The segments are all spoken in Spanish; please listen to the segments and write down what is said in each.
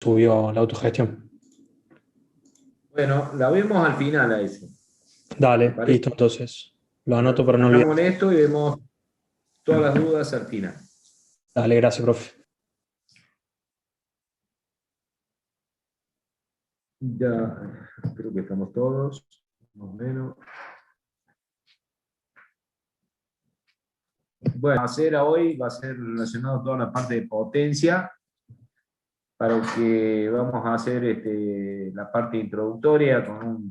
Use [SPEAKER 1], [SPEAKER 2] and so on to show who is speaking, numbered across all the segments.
[SPEAKER 1] subió la autogestión.
[SPEAKER 2] Bueno, la vemos al final a eso. ¿Te
[SPEAKER 1] Dale,
[SPEAKER 2] parece?
[SPEAKER 1] listo, entonces. Lo anoto para no olvidar.
[SPEAKER 2] Trabajamos en esto y vemos todas las dudas al final.
[SPEAKER 1] Dale, gracias, profe.
[SPEAKER 2] Ya, creo que estamos todos, más o menos. Bueno, hoy va a ser relacionado a toda la parte de potencia, para que vamos a hacer la parte introductoria con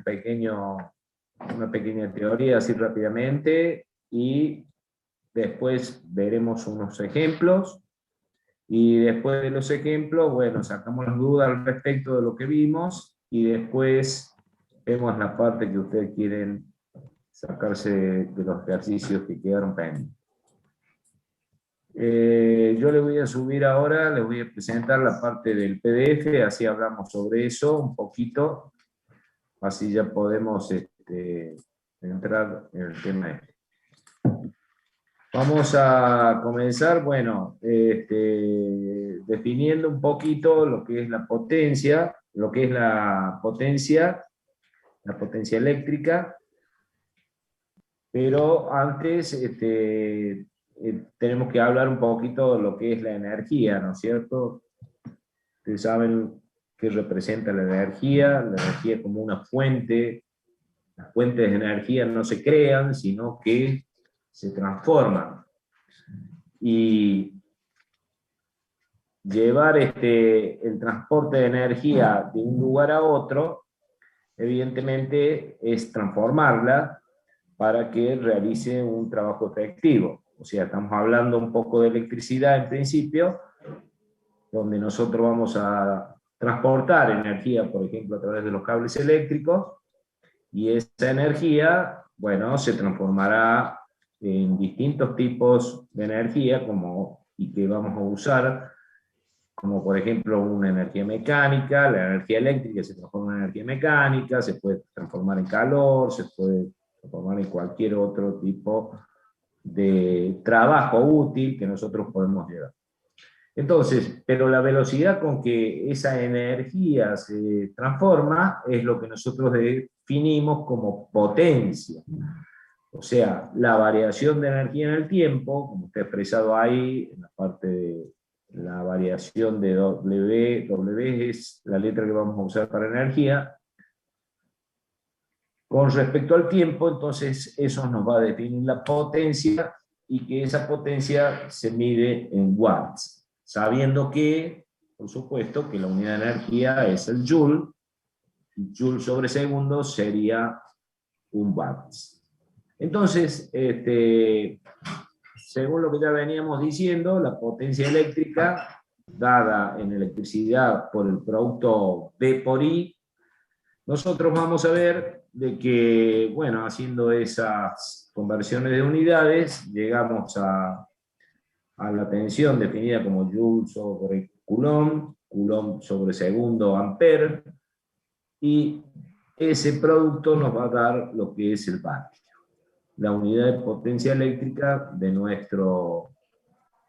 [SPEAKER 2] una pequeña teoría así rápidamente, y después veremos unos ejemplos, y después de los ejemplos, bueno, sacamos las dudas al respecto de lo que vimos, y después vemos la parte que ustedes quieren sacarse de los ejercicios que quedaron pendientes. Yo les voy a subir ahora, les voy a presentar la parte del PDF, así hablamos sobre eso un poquito, así ya podemos entrar en el tema este. Vamos a comenzar, bueno, definiendo un poquito lo que es la potencia, la potencia eléctrica, pero antes tenemos que hablar un poquito de lo que es la energía, ¿no es cierto? Ustedes saben qué representa la energía como una fuente. Las fuentes de energía no se crean, sino que se transforman. Y llevar el transporte de energía de un lugar a otro, evidentemente, es transformarla para que realice un trabajo efectivo. O sea, estamos hablando un poco de electricidad en principio, donde nosotros vamos a transportar energía, por ejemplo, a través de los cables eléctricos, y esa energía, bueno, se transformará en distintos tipos de energía y que vamos a usar, como por ejemplo una energía mecánica. La energía eléctrica se transforma en energía mecánica, se puede transformar en calor, se puede transformar en cualquier otro tipo de trabajo útil que nosotros podemos llevar. Entonces, pero la velocidad con que esa energía se transforma es lo que nosotros definimos como potencia. O sea, la variación de energía en el tiempo, como está expresado ahí en la parte de la variación de W es la letra que vamos a usar para energía. Con respecto al tiempo, entonces eso nos va a definir la potencia, y que esa potencia se mide en watts, sabiendo que, por supuesto, que la unidad de energía es el joule, y joule sobre segundo sería un watt. Entonces, según lo que ya veníamos diciendo, la potencia eléctrica, dada en electricidad por el producto B por I, nosotros vamos a ver de que, bueno, haciendo esas conversiones de unidades, llegamos a la tensión definida como Joule sobre Coulomb, Coulomb sobre segundo ampere, y ese producto nos va a dar lo que es el vatio, la unidad de potencia eléctrica de nuestro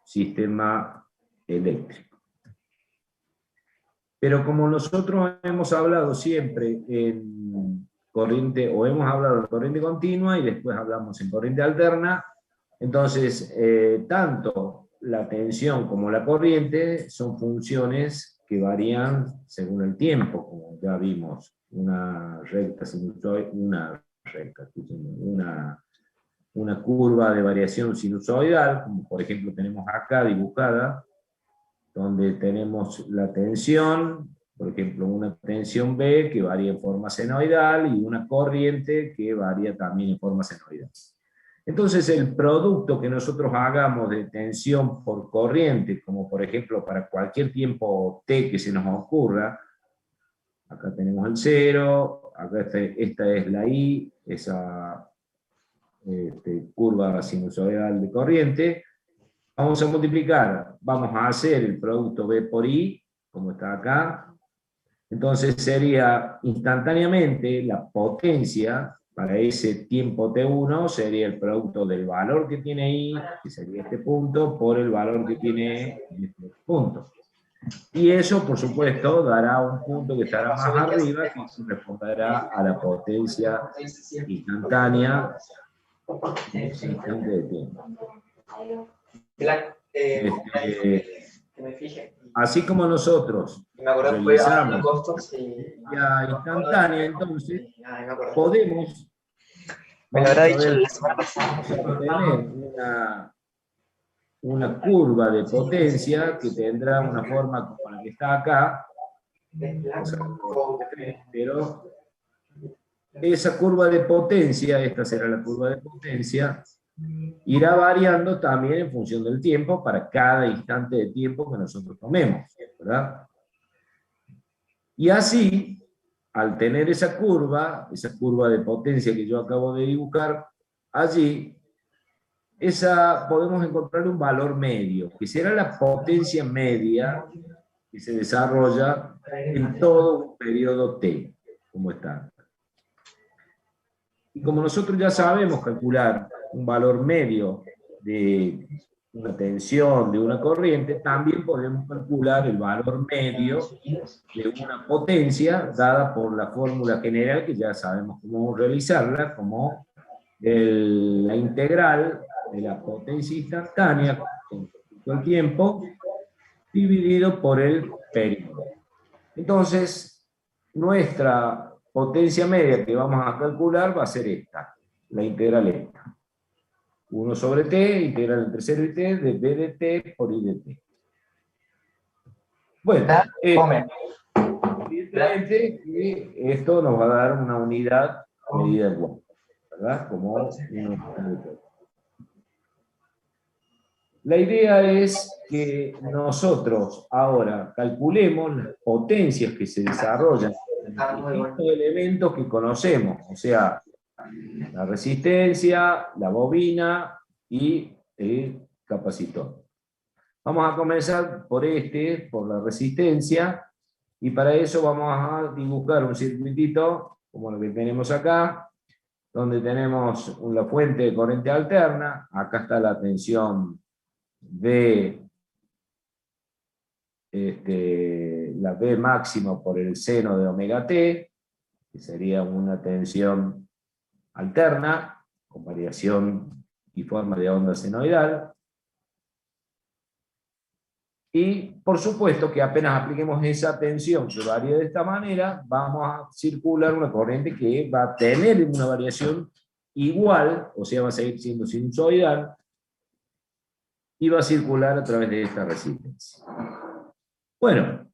[SPEAKER 2] sistema eléctrico. Pero como nosotros hemos hablado siempre en corriente, o hemos hablado en corriente continua y después hablamos en corriente alterna, entonces tanto la tensión como la corriente son funciones que varían según el tiempo, como ya vimos, una recta sinusoidal, una curva de variación sinusoidal, como por ejemplo tenemos acá dibujada, donde tenemos la tensión, por ejemplo, una tensión B que varía en forma senoidal, y una corriente que varía también en forma senoidal. Entonces, el producto que nosotros hagamos de tensión por corriente, como por ejemplo para cualquier tiempo t que se nos ocurra, acá tenemos el 0, acá esta es la I, esa curva sinusoidal de corriente. Vamos a multiplicar, vamos a hacer el producto B por I, como está acá. Entonces sería instantáneamente la potencia para ese tiempo T1, sería el producto del valor que tiene I, que sería este punto, por el valor que tiene este punto. Y eso, por supuesto, dará un punto que estará más arriba, que responderá a la potencia instantánea en ese instante de tiempo. Así como nosotros realizamos potencia instantánea, entonces podemos obtener una curva de potencia que tendrá una forma como la que está acá, pero esa curva de potencia, esta será la curva de potencia, irá variando también en función del tiempo para cada instante de tiempo que nosotros tomemos, ¿verdad? Y así, al tener esa curva de potencia que yo acabo de dibujar, allí podemos encontrar un valor medio, que será la potencia media que se desarrolla en todo un periodo T, como está. Y como nosotros ya sabemos calcular un valor medio de una tensión, de una corriente, también podemos calcular el valor medio de una potencia dada por la fórmula general que ya sabemos cómo realizarla, como la integral de la potencia instantánea con el tiempo dividido por el periodo. Entonces, nuestra potencia media que vamos a calcular va a ser esta, la integral esta. 1 sobre t, integral entre 0 y t, de b de t por i de t. Bueno, evidentemente que esto nos va a dar una unidad medida en watts, ¿verdad? Como la idea es que nosotros ahora calculemos las potencias que se desarrollan en distintos elementos que conocemos, o sea, la resistencia, la bobina y el capacitor. Vamos a comenzar por la resistencia, y para eso vamos a dibujar un circuitito como lo que tenemos acá, donde tenemos la fuente de corriente alterna. Acá está la tensión de la B máximo por el seno de omega t, que sería una tensión alterna, con variación y forma de onda senoidal. Y por supuesto que apenas apliquemos esa tensión que varía de esta manera, vamos a circular una corriente que va a tener una variación igual, o sea, va a seguir siendo sinusoidal, y va a circular a través de esta resistencia. Bueno,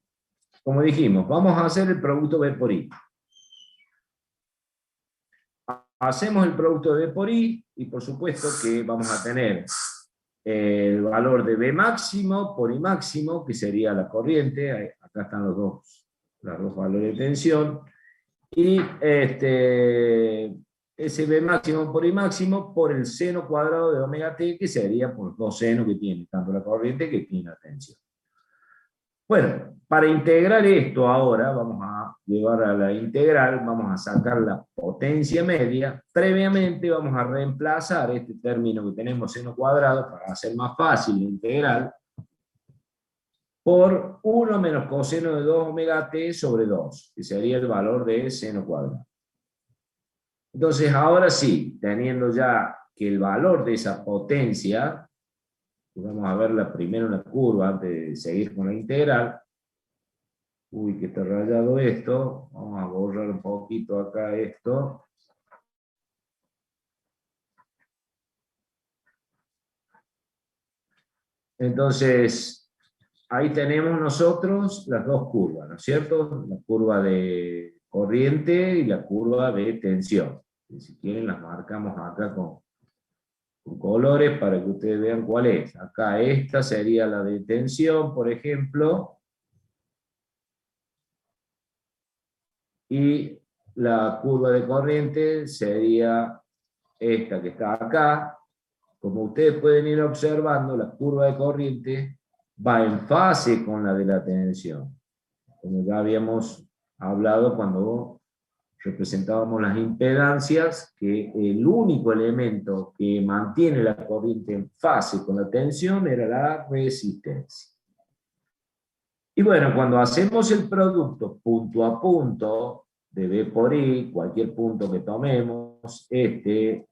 [SPEAKER 2] como dijimos, vamos a hacer el producto B por I. Hacemos el producto de B por I, y por supuesto que vamos a tener el valor de B máximo por I máximo, que sería la corriente. Acá están los dos valores de tensión, y ese B máximo por I máximo por el seno cuadrado de omega t, que sería por los dos senos que tiene, tanto la corriente que tiene la tensión. Bueno, para integrar esto ahora, vamos a llevar a la integral, vamos a sacar la potencia media. Previamente vamos a reemplazar este término que tenemos seno cuadrado, para hacer más fácil la integral, por 1 menos coseno de 2 omega t sobre 2, que sería el valor de seno cuadrado. Entonces ahora sí, teniendo ya que el valor de esa potencia, vamos a ver primero una curva antes de seguir con la integral. Uy, que está rayado esto. Vamos a borrar un poquito acá esto. Entonces, ahí tenemos nosotros las dos curvas, ¿no es cierto? La curva de corriente y la curva de tensión. Y si quieren las marcamos acá con colores para que ustedes vean cuál es. Acá esta sería la de tensión, por ejemplo. Y la curva de corriente sería esta que está acá. Como ustedes pueden ir observando, la curva de corriente va en fase con la de la tensión. Como ya habíamos hablado cuando representábamos las impedancias, que el único elemento que mantiene la corriente en fase con la tensión era la resistencia. Y bueno, cuando hacemos el producto punto a punto de B por I, cualquier punto que tomemos, este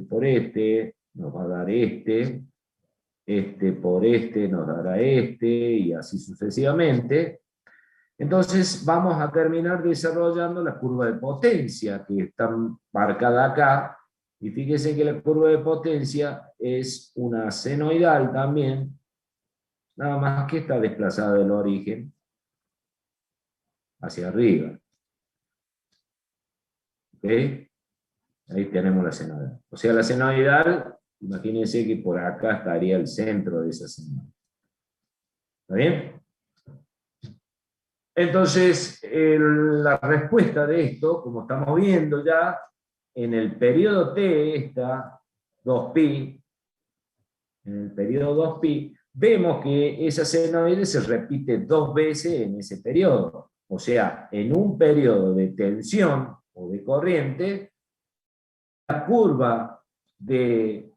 [SPEAKER 2] por este, nos va a dar este por este nos dará este, y así sucesivamente. Entonces vamos a terminar desarrollando la curva de potencia, que está marcada acá, y fíjense que la curva de potencia es una senoidal también, nada más que está desplazada del origen hacia arriba. ¿Ok? Ahí tenemos la senoidal. O sea, la senoidal, imagínense que por acá estaría el centro de esa senoidal. ¿Está bien? Entonces, la respuesta de esto, como estamos viendo ya, en el periodo T, esta 2pi, en el periodo 2pi, vemos que esa senoide se repite 2 veces en ese periodo. O sea, en un periodo de tensión o de corriente, la curva de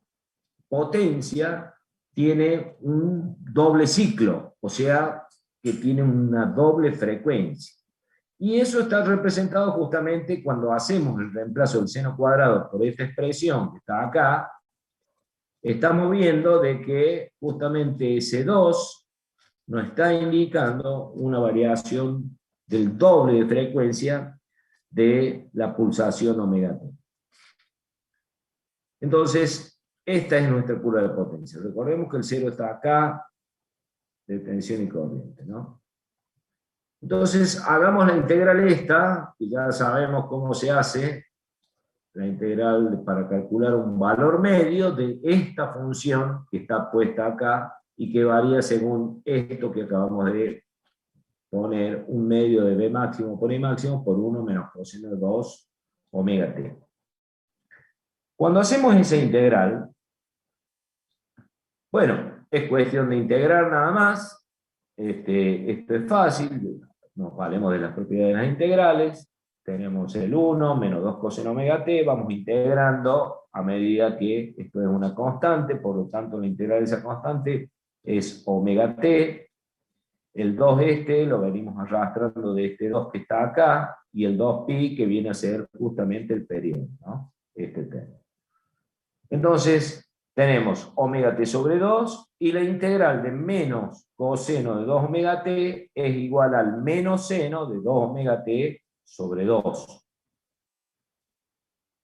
[SPEAKER 2] potencia tiene un doble ciclo, o sea, que tiene una doble frecuencia. Y eso está representado justamente cuando hacemos el reemplazo del seno cuadrado por esta expresión que está acá. Estamos viendo de que justamente ese 2 nos está indicando una variación del doble de frecuencia de la pulsación omega t. Entonces, esta es nuestra curva de potencia. Recordemos que el 0 está acá, de tensión y corriente, ¿no? Entonces, hagamos la integral esta, que ya sabemos cómo se hace, la integral para calcular un valor medio de esta función que está puesta acá y que varía según esto que acabamos de poner, un medio de B máximo por I máximo por 1 menos coseno de 2 omega t. Cuando hacemos esa integral, bueno, es cuestión de integrar nada más. Esto es fácil, nos valemos de las propiedades de las integrales, tenemos el 1 menos 2 coseno omega t, vamos integrando a medida que esto es una constante, por lo tanto la integral de esa constante es omega t, el 2 lo venimos arrastrando de este 2 que está acá, y el 2pi que viene a ser justamente el periodo, ¿no? Este término. Entonces, tenemos omega t sobre 2, y la integral de menos coseno de 2 omega t es igual al menos seno de 2 omega t sobre 2.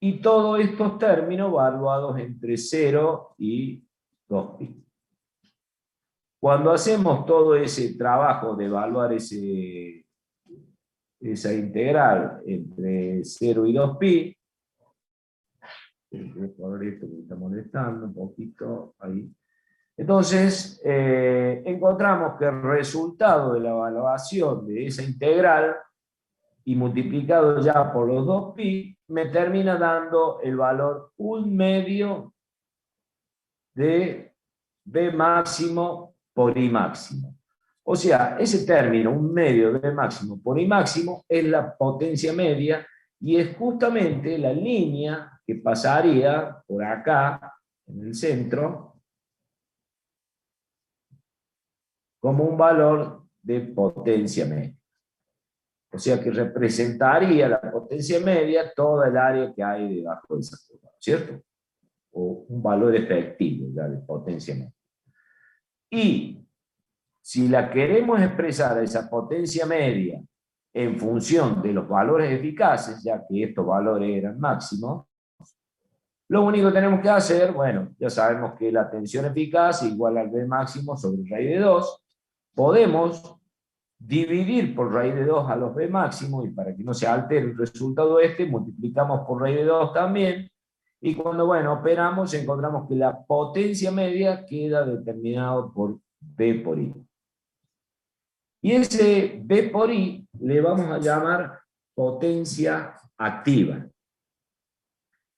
[SPEAKER 2] Y todos estos términos valuados entre 0 y 2pi. Cuando hacemos todo ese trabajo de evaluar esa integral entre 0 y 2pi, por esto que me está molestando un poquito ahí. Entonces, encontramos que el resultado de la evaluación de esa integral y multiplicado ya por los 2pi, me termina dando el valor 1 medio de B máximo por I máximo. O sea, ese término, 1 medio de B máximo por I máximo, es la potencia media y es justamente la línea que pasaría por acá, en el centro, como un valor de potencia media. O sea que representaría la potencia media toda el área que hay debajo de esa curva, ¿cierto? O un valor efectivo ya de potencia media. Y si la queremos expresar a esa potencia media en función de los valores eficaces, ya que estos valores eran máximos, lo único que tenemos que hacer, bueno, ya sabemos que la tensión eficaz es igual al B máximo sobre raíz de 2, podemos dividir por raíz de 2 a los B máximos, y para que no se altere el resultado multiplicamos por raíz de 2 también, y cuando, bueno, operamos, encontramos que la potencia media queda determinado por B por I. Y ese B por I le vamos a llamar potencia activa,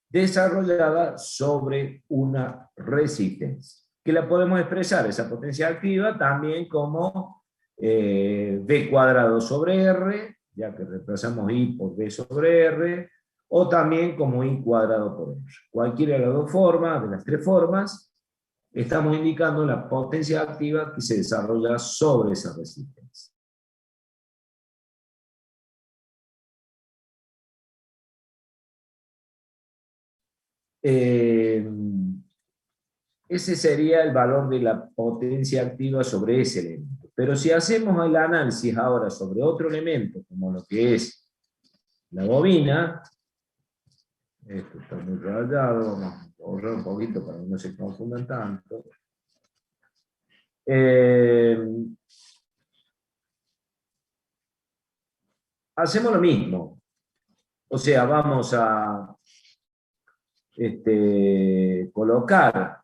[SPEAKER 2] desarrollada sobre una resistencia, que la podemos expresar, esa potencia activa, también como B cuadrado sobre R, ya que reemplazamos I por B sobre R, o también como I cuadrado por R. Cualquiera de las dos formas, de las tres formas, estamos indicando la potencia activa que se desarrolla sobre esa resistencia. ese sería el valor de la potencia activa sobre ese elemento. Pero si hacemos el análisis ahora sobre otro elemento, como lo que es la bobina, esto está muy rayado, vamos a borrar un poquito para que no se confundan tanto. Hacemos lo mismo. O sea, vamos a colocar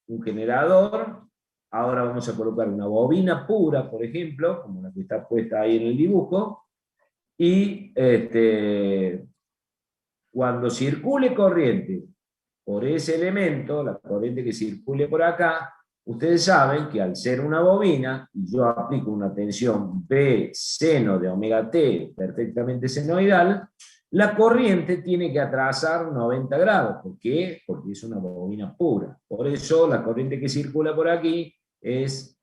[SPEAKER 2] un generador. Ahora vamos a colocar una bobina pura, por ejemplo, como la que está puesta ahí en el dibujo. Y cuando circule corriente por ese elemento, la corriente que circule por acá, ustedes saben que al ser una bobina, y yo aplico una tensión B seno de omega t perfectamente senoidal, la corriente tiene que atrasar 90 grados. ¿Por qué? Porque es una bobina pura. Por eso la corriente que circula por aquí es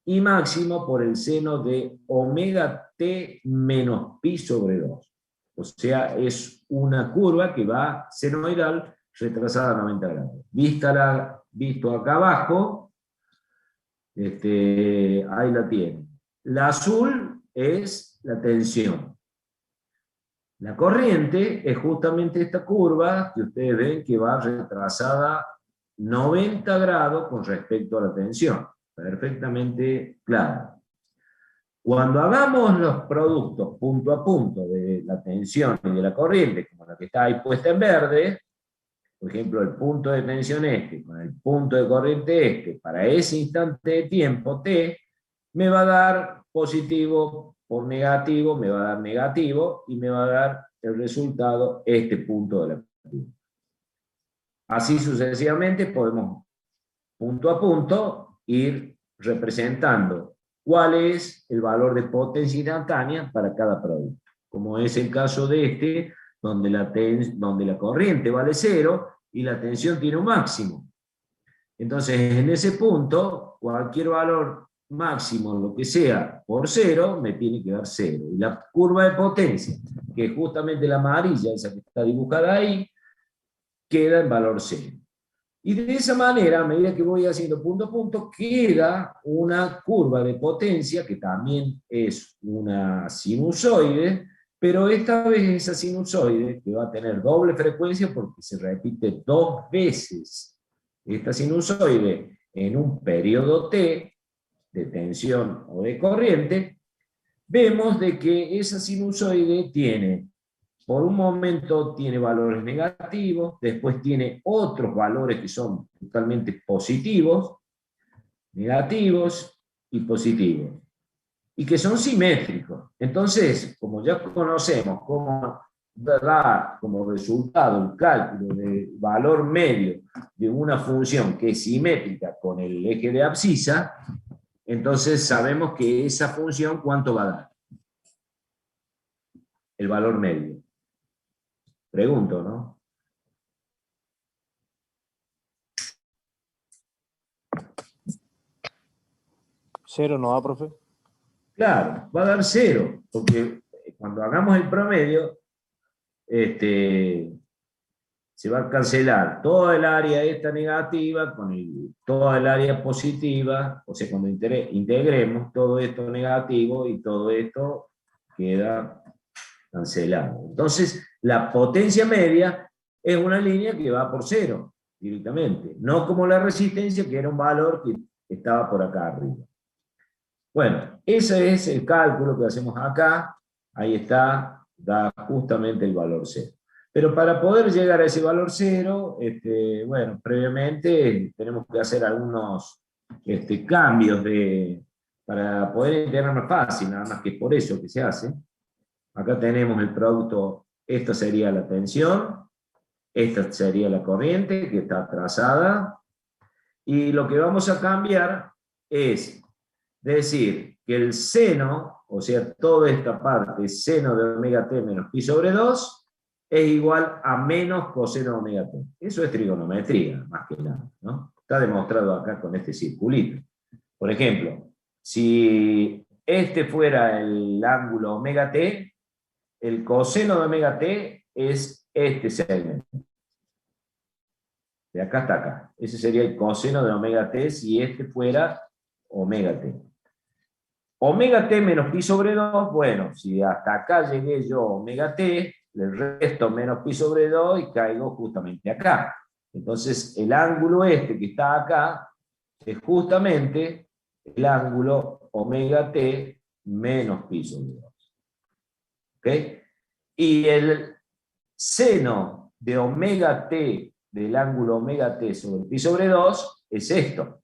[SPEAKER 2] I máximo por el seno de omega t menos pi sobre 2. O sea, es una curva que va senoidal retrasada a 90 grados. Visto acá abajo, ahí la tienen. La azul es la tensión. La corriente es justamente esta curva que ustedes ven que va retrasada 90 grados con respecto a la tensión. Perfectamente claro. Cuando hagamos los productos punto a punto de la tensión y de la corriente, como la que está ahí puesta en verde, por ejemplo, el punto de tensión con el punto de corriente para ese instante de tiempo t, me va a dar positivo por negativo, me va a dar negativo, y me va a dar el resultado, este punto de la curva. Así sucesivamente podemos, punto a punto, ir representando cuál es el valor de potencia instantánea para cada producto. Como es el caso de donde la corriente vale 0 y la tensión tiene un máximo. Entonces, en ese punto, cualquier valor máximo, lo que sea, por 0, me tiene que dar 0. Y la curva de potencia, que es justamente la amarilla, esa que está dibujada ahí, queda en valor 0. Y de esa manera, a medida que voy haciendo punto a punto, queda una curva de potencia, que también es una sinusoide, pero esta vez esa sinusoide, que va a tener doble frecuencia porque se repite 2 veces esta sinusoide en un periodo t de tensión o de corriente, vemos de que esa sinusoide tiene, por un momento tiene valores negativos, después tiene otros valores que son totalmente positivos, negativos y positivos, y que son simétricos. Entonces, como ya conocemos cómo da como resultado el cálculo de valor medio de una función que es simétrica con el eje de abscisa, entonces sabemos que esa función, ¿cuánto va a dar? El valor medio. Pregunto, ¿no?
[SPEAKER 3] Cero no da, profe.
[SPEAKER 2] Claro, va a dar 0, porque cuando hagamos el promedio, se va a cancelar toda el área esta negativa con toda el área positiva, o sea, cuando integremos todo esto negativo y todo esto queda cancelado. Entonces, la potencia media es una línea que va por 0 directamente, no como la resistencia, que era un valor que estaba por acá arriba. Bueno, ese es el cálculo que hacemos acá. Ahí está, da justamente el valor 0. Pero para poder llegar a ese valor 0, bueno, previamente tenemos que hacer algunos cambios para poder integrar más fácil, nada más que es por eso que se hace. Acá tenemos el producto, esta sería la tensión, esta sería la corriente que está trazada, y lo que vamos a cambiar es decir que el seno, o sea, toda esta parte, seno de omega t menos pi sobre 2, es igual a menos coseno de omega t. Eso es trigonometría, más que nada, ¿no? Está demostrado acá con este circulito. Por ejemplo, si este fuera el ángulo omega t, el coseno de omega t es este segmento. De acá hasta acá. Ese sería el coseno de omega t si este fuera omega t. Omega t menos pi sobre 2, bueno, si hasta acá llegué yo omega t, le resto menos pi sobre 2 y caigo justamente acá. Entonces el ángulo este que está acá es justamente el ángulo omega t menos pi sobre 2. ¿Ok? Y el seno de omega t del ángulo omega t sobre pi sobre 2 es esto.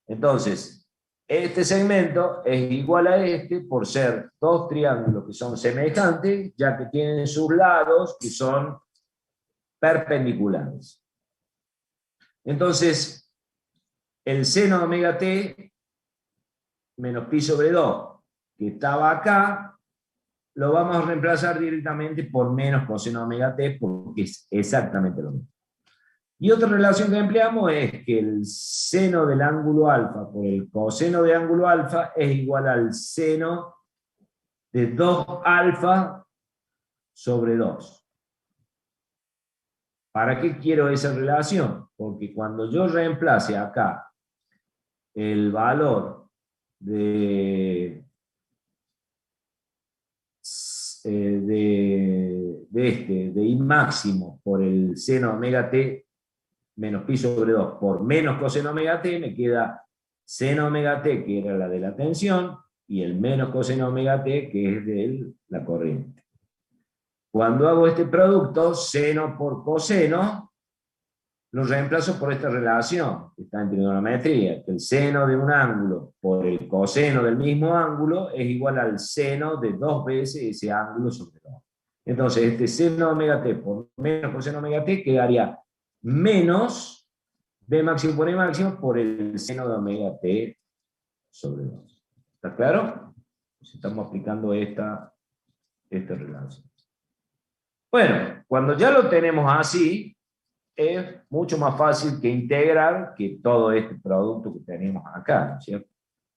[SPEAKER 2] Entonces, este segmento es igual a este por ser dos triángulos que son semejantes, ya que tienen sus lados que son perpendiculares. Entonces, el seno de omega t menos pi sobre 2, que estaba acá, lo vamos a reemplazar directamente por menos coseno de omega t, porque es exactamente lo mismo. Y otra relación que empleamos es que el seno del ángulo alfa por el coseno de ángulo alfa es igual al seno de 2 alfa sobre 2. ¿Para qué quiero esa relación? Porque cuando yo reemplace acá el valor de I máximo por el seno omega t menos pi sobre 2 por menos coseno omega t, me queda seno omega t, que era la de la tensión, y el menos coseno omega t, que es de la corriente. Cuando hago este producto, seno por coseno, lo reemplazo por esta relación, que está en trigonometría, que el seno de un ángulo por el coseno del mismo ángulo es igual al seno de 2 veces ese ángulo sobre 2. Entonces, este seno omega t por menos coseno omega t quedaría menos B máximo por E máximo por el seno de omega t sobre 2. ¿Está claro? Pues estamos aplicando esta relación. Bueno, cuando ya lo tenemos así, es mucho más fácil que integrar que todo este producto que tenemos acá, ¿cierto?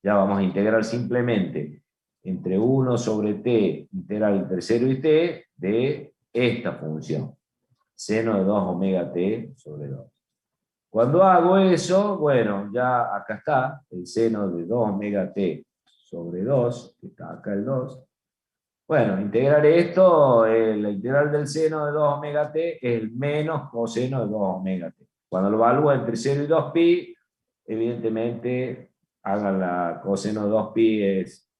[SPEAKER 2] Ya vamos a integrar simplemente entre 1 sobre t integral entre 0 y t de esta función, seno de 2 omega t sobre 2. Cuando hago eso, bueno, ya acá está el seno de 2 omega t sobre 2, que está acá el 2. Bueno, integrar esto, la integral del seno de 2 omega t es el menos coseno de 2 omega t. Cuando lo evalúo entre 0 y 2pi, evidentemente, hagan la coseno de 2pi es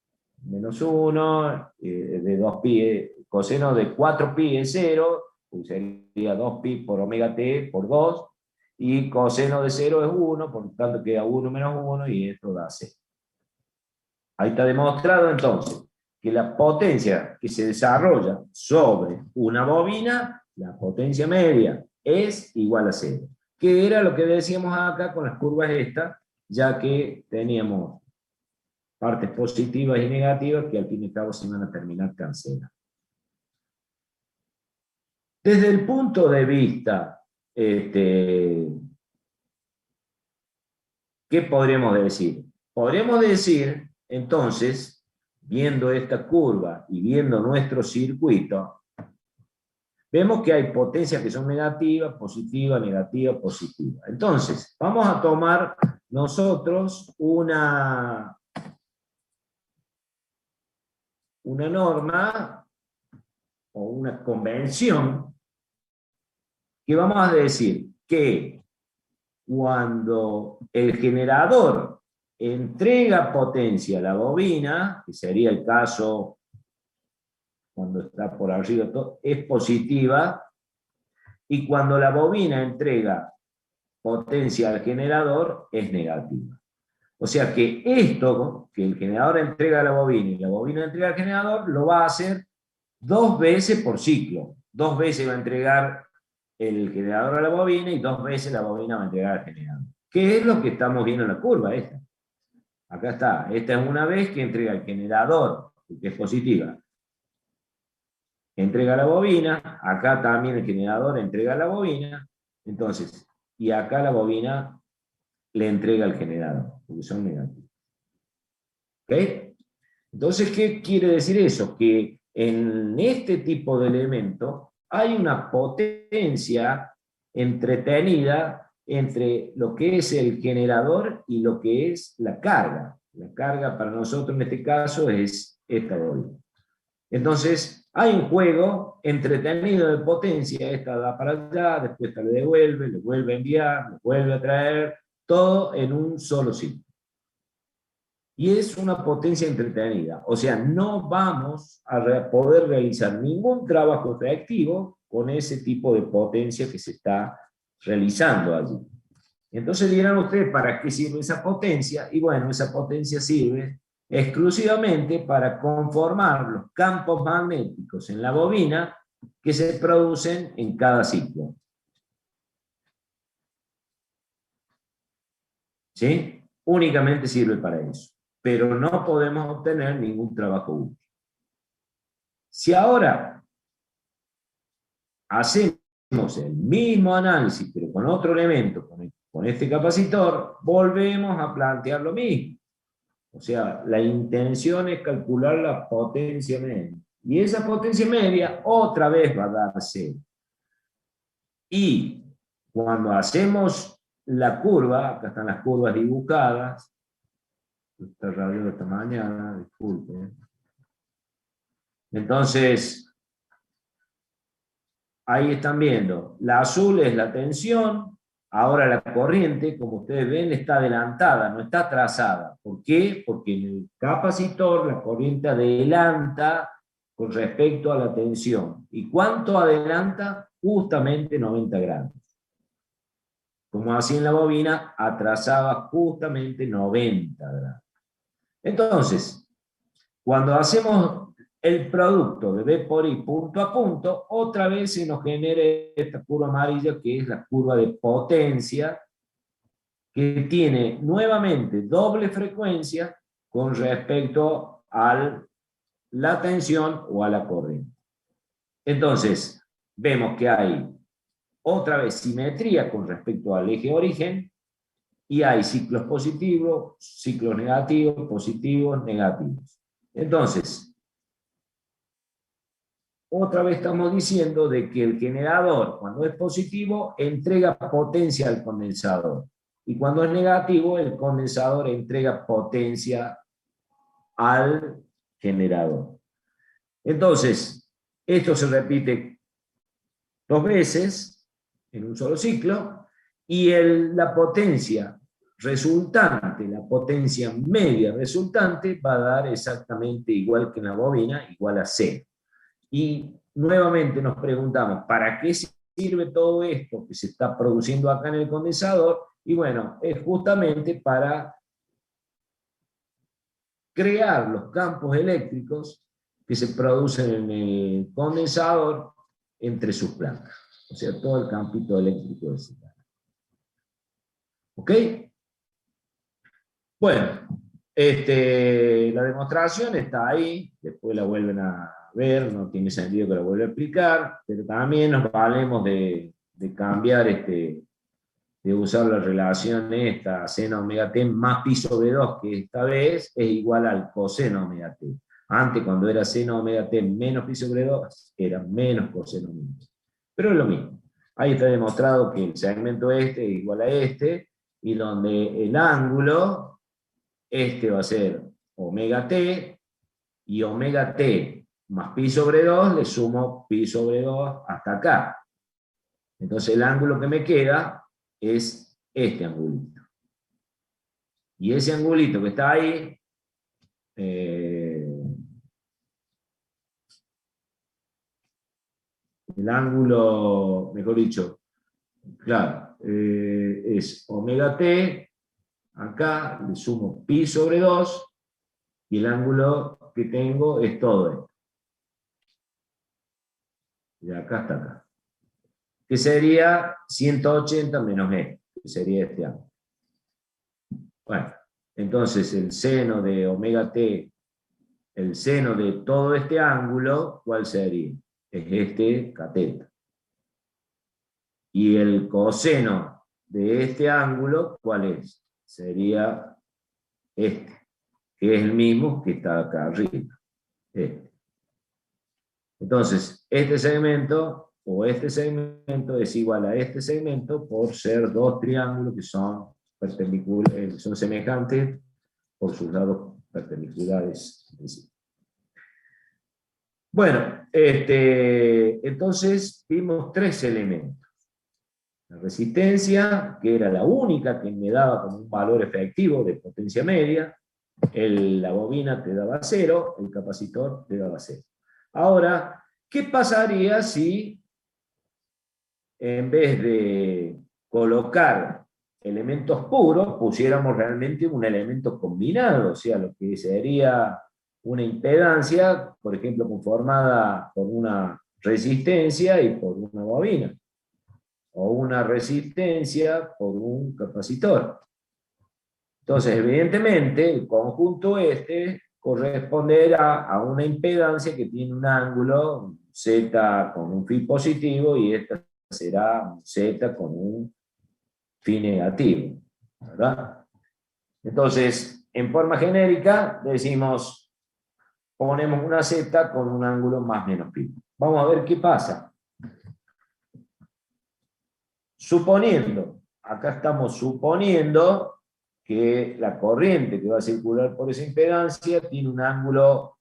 [SPEAKER 2] menos 1, de 2pi, coseno de 4pi es 0, pues sería 2pi por omega t por 2, y coseno de 0 es 1, por lo tanto queda 1 menos 1, y esto da 0. Ahí está demostrado entonces que la potencia que se desarrolla sobre una bobina, la potencia media, es igual a 0. Que era lo que decíamos acá con las curvas estas, ya que teníamos partes positivas y negativas que al fin y al cabo se van a terminar cancelando. Desde el punto de vista, ¿qué podríamos decir? Podríamos decir, entonces, viendo esta curva y viendo nuestro circuito, vemos que hay potencias que son negativas, positivas, negativas, positivas. Entonces, vamos a tomar nosotros una norma o una convención que vamos a decir que cuando el generador entrega potencia a la bobina, que sería el caso cuando está por arriba, es positiva, y cuando la bobina entrega potencia al generador, es negativa. O sea que esto, que el generador entrega a la bobina y la bobina entrega al generador, lo va a hacer 2 veces por ciclo. 2 veces va a entregar el generador a la bobina y 2 veces la bobina va a entregar al generador. ¿Qué es lo que estamos viendo en la curva esta? Acá está. Esta es una vez que entrega el generador, que es positiva, entrega a la bobina. Acá también el generador entrega a la bobina. Entonces, y acá la bobina le entrega al generador, porque son negativos. ¿Ok? Entonces, ¿qué quiere decir eso? Que en este tipo de elemento hay una potencia entretenida entre lo que es el generador y lo que es la carga. La carga para nosotros en este caso es esta bobina. Entonces, hay un juego entretenido de potencia, esta da para allá, después esta le vuelve a enviar, le vuelve a traer, todo en un solo ciclo. Y es una potencia entretenida, o sea, no vamos a poder realizar ningún trabajo reactivo con ese tipo de potencia que se está realizando allí. Entonces dirán ustedes, ¿para qué sirve esa potencia? Y bueno, esa potencia sirve exclusivamente para conformar los campos magnéticos en la bobina que se producen en cada ciclo. ¿Sí? Únicamente sirve para eso. Pero no podemos obtener ningún trabajo útil. Si ahora hacemos el mismo análisis, pero con otro elemento, con este capacitor, volvemos a plantear lo mismo. O sea, la intención es calcular la potencia media. Y esa potencia media otra vez va a dar 0. Y cuando hacemos la curva, acá están las curvas dibujadas, está radiando esta mañana, disculpen. Entonces, ahí están viendo, la azul es la tensión, ahora la corriente, como ustedes ven, está adelantada, no está trazada. ¿Por qué? Porque en el capacitor la corriente adelanta con respecto a la tensión. ¿Y cuánto adelanta? Justamente 90 grados. Como así en la bobina, atrasaba justamente 90 grados. Entonces, cuando hacemos el producto de B por I punto a punto, otra vez se nos genera esta curva amarilla que es la curva de potencia, que tiene nuevamente doble frecuencia con respecto a la tensión o a la corriente. Entonces, vemos que hay otra vez simetría con respecto al eje origen, y hay ciclos positivos, ciclos negativos, positivos, negativos. Entonces, otra vez estamos diciendo de que el generador, cuando es positivo, entrega potencia al condensador. Y cuando es negativo, el condensador entrega potencia al generador. Entonces, esto se repite 2 veces en un solo ciclo, y la potencia resultante, la potencia media resultante, va a dar exactamente igual que en la bobina, igual a 0. Y nuevamente nos preguntamos, ¿para qué sirve todo esto que se está produciendo acá en el condensador? Y bueno, es justamente para crear los campos eléctricos que se producen en el condensador entre sus placas. O sea, todo el campito eléctrico de ese lado. ¿Ok? Bueno, la demostración está ahí, después la vuelven a ver, no tiene sentido que la vuelva a explicar, pero también nos valemos de cambiar, de usar la relación esta, seno omega t más pi sobre 2, que esta vez es igual al coseno omega t. Antes, cuando era seno omega t menos pi sobre 2, era menos coseno omega t. Pero es lo mismo. Ahí está demostrado que el segmento este es igual a este, y donde el ángulo, este va a ser omega t, y omega t más pi sobre 2, le sumo pi sobre 2 hasta acá. Entonces el ángulo que me queda es este angulito. Y ese angulito que está ahí, el ángulo, mejor dicho, claro, es omega t, acá le sumo pi sobre 2, y el ángulo que tengo es todo esto. De acá hasta acá. Que sería 180 menos e, que sería este ángulo. Bueno, entonces el seno de omega t, el seno de todo este ángulo, ¿cuál sería? Es este cateto. Y el coseno de este ángulo, ¿cuál es? Sería este, que es el mismo que está acá arriba. Este. Entonces, este segmento o este segmento es igual a este segmento por ser dos triángulos que son perpendiculares, son semejantes por sus lados perpendiculares. Bueno, entonces vimos tres elementos. La resistencia, que era la única que me daba como un valor efectivo de potencia media, la bobina te daba 0, el capacitor te daba 0. Ahora, ¿qué pasaría si en vez de colocar elementos puros, pusiéramos realmente un elemento combinado? O sea, lo que sería una impedancia, por ejemplo, conformada por una resistencia y por una bobina, o una resistencia por un capacitor. Entonces, evidentemente, el conjunto corresponderá a una impedancia que tiene un ángulo Z con un phi positivo, y esta será un Z con un phi negativo, ¿verdad? Entonces, en forma genérica, decimos, ponemos una Z con un ángulo más menos phi. Vamos a ver qué pasa. Suponiendo, acá estamos suponiendo que la corriente que va a circular por esa impedancia tiene un ángulo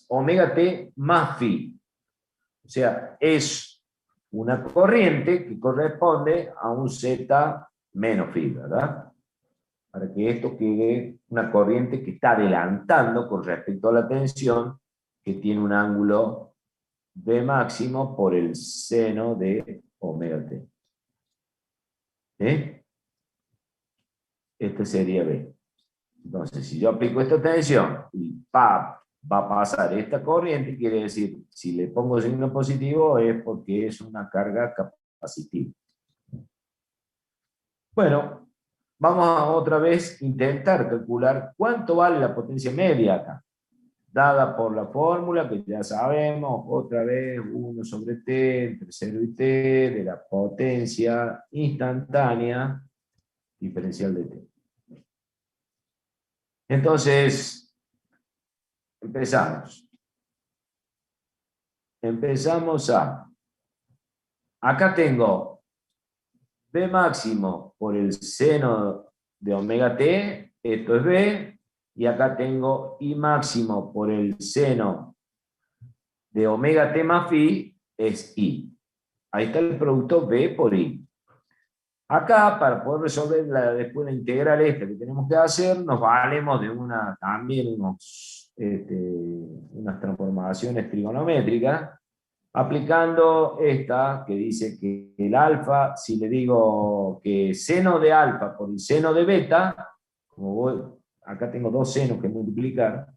[SPEAKER 2] omega t más phi. O sea, es una corriente que corresponde a un Z menos phi, ¿verdad? Para que esto quede una corriente que está adelantando con respecto a la tensión, que tiene un ángulo B máximo por el seno de omega t. Este sería B. Entonces, si yo aplico esta tensión y va a pasar esta corriente, quiere decir, si le pongo signo positivo es porque es una carga capacitiva. Bueno, vamos a otra vez intentar calcular cuánto vale la potencia media acá, dada por la fórmula que ya sabemos, otra vez 1 sobre T entre 0 y T de la potencia instantánea diferencial de T. Entonces, empezamos. Acá tengo B máximo por el seno de omega t, esto es B, y acá tengo I máximo por el seno de omega t más phi, es I. Ahí está el producto B por I. Acá, para poder resolver después la integral esta que tenemos que hacer, nos valemos de unas transformaciones trigonométricas, aplicando esta que dice que el alfa, si le digo que seno de alfa por el seno de beta, acá tengo dos senos que multiplicar,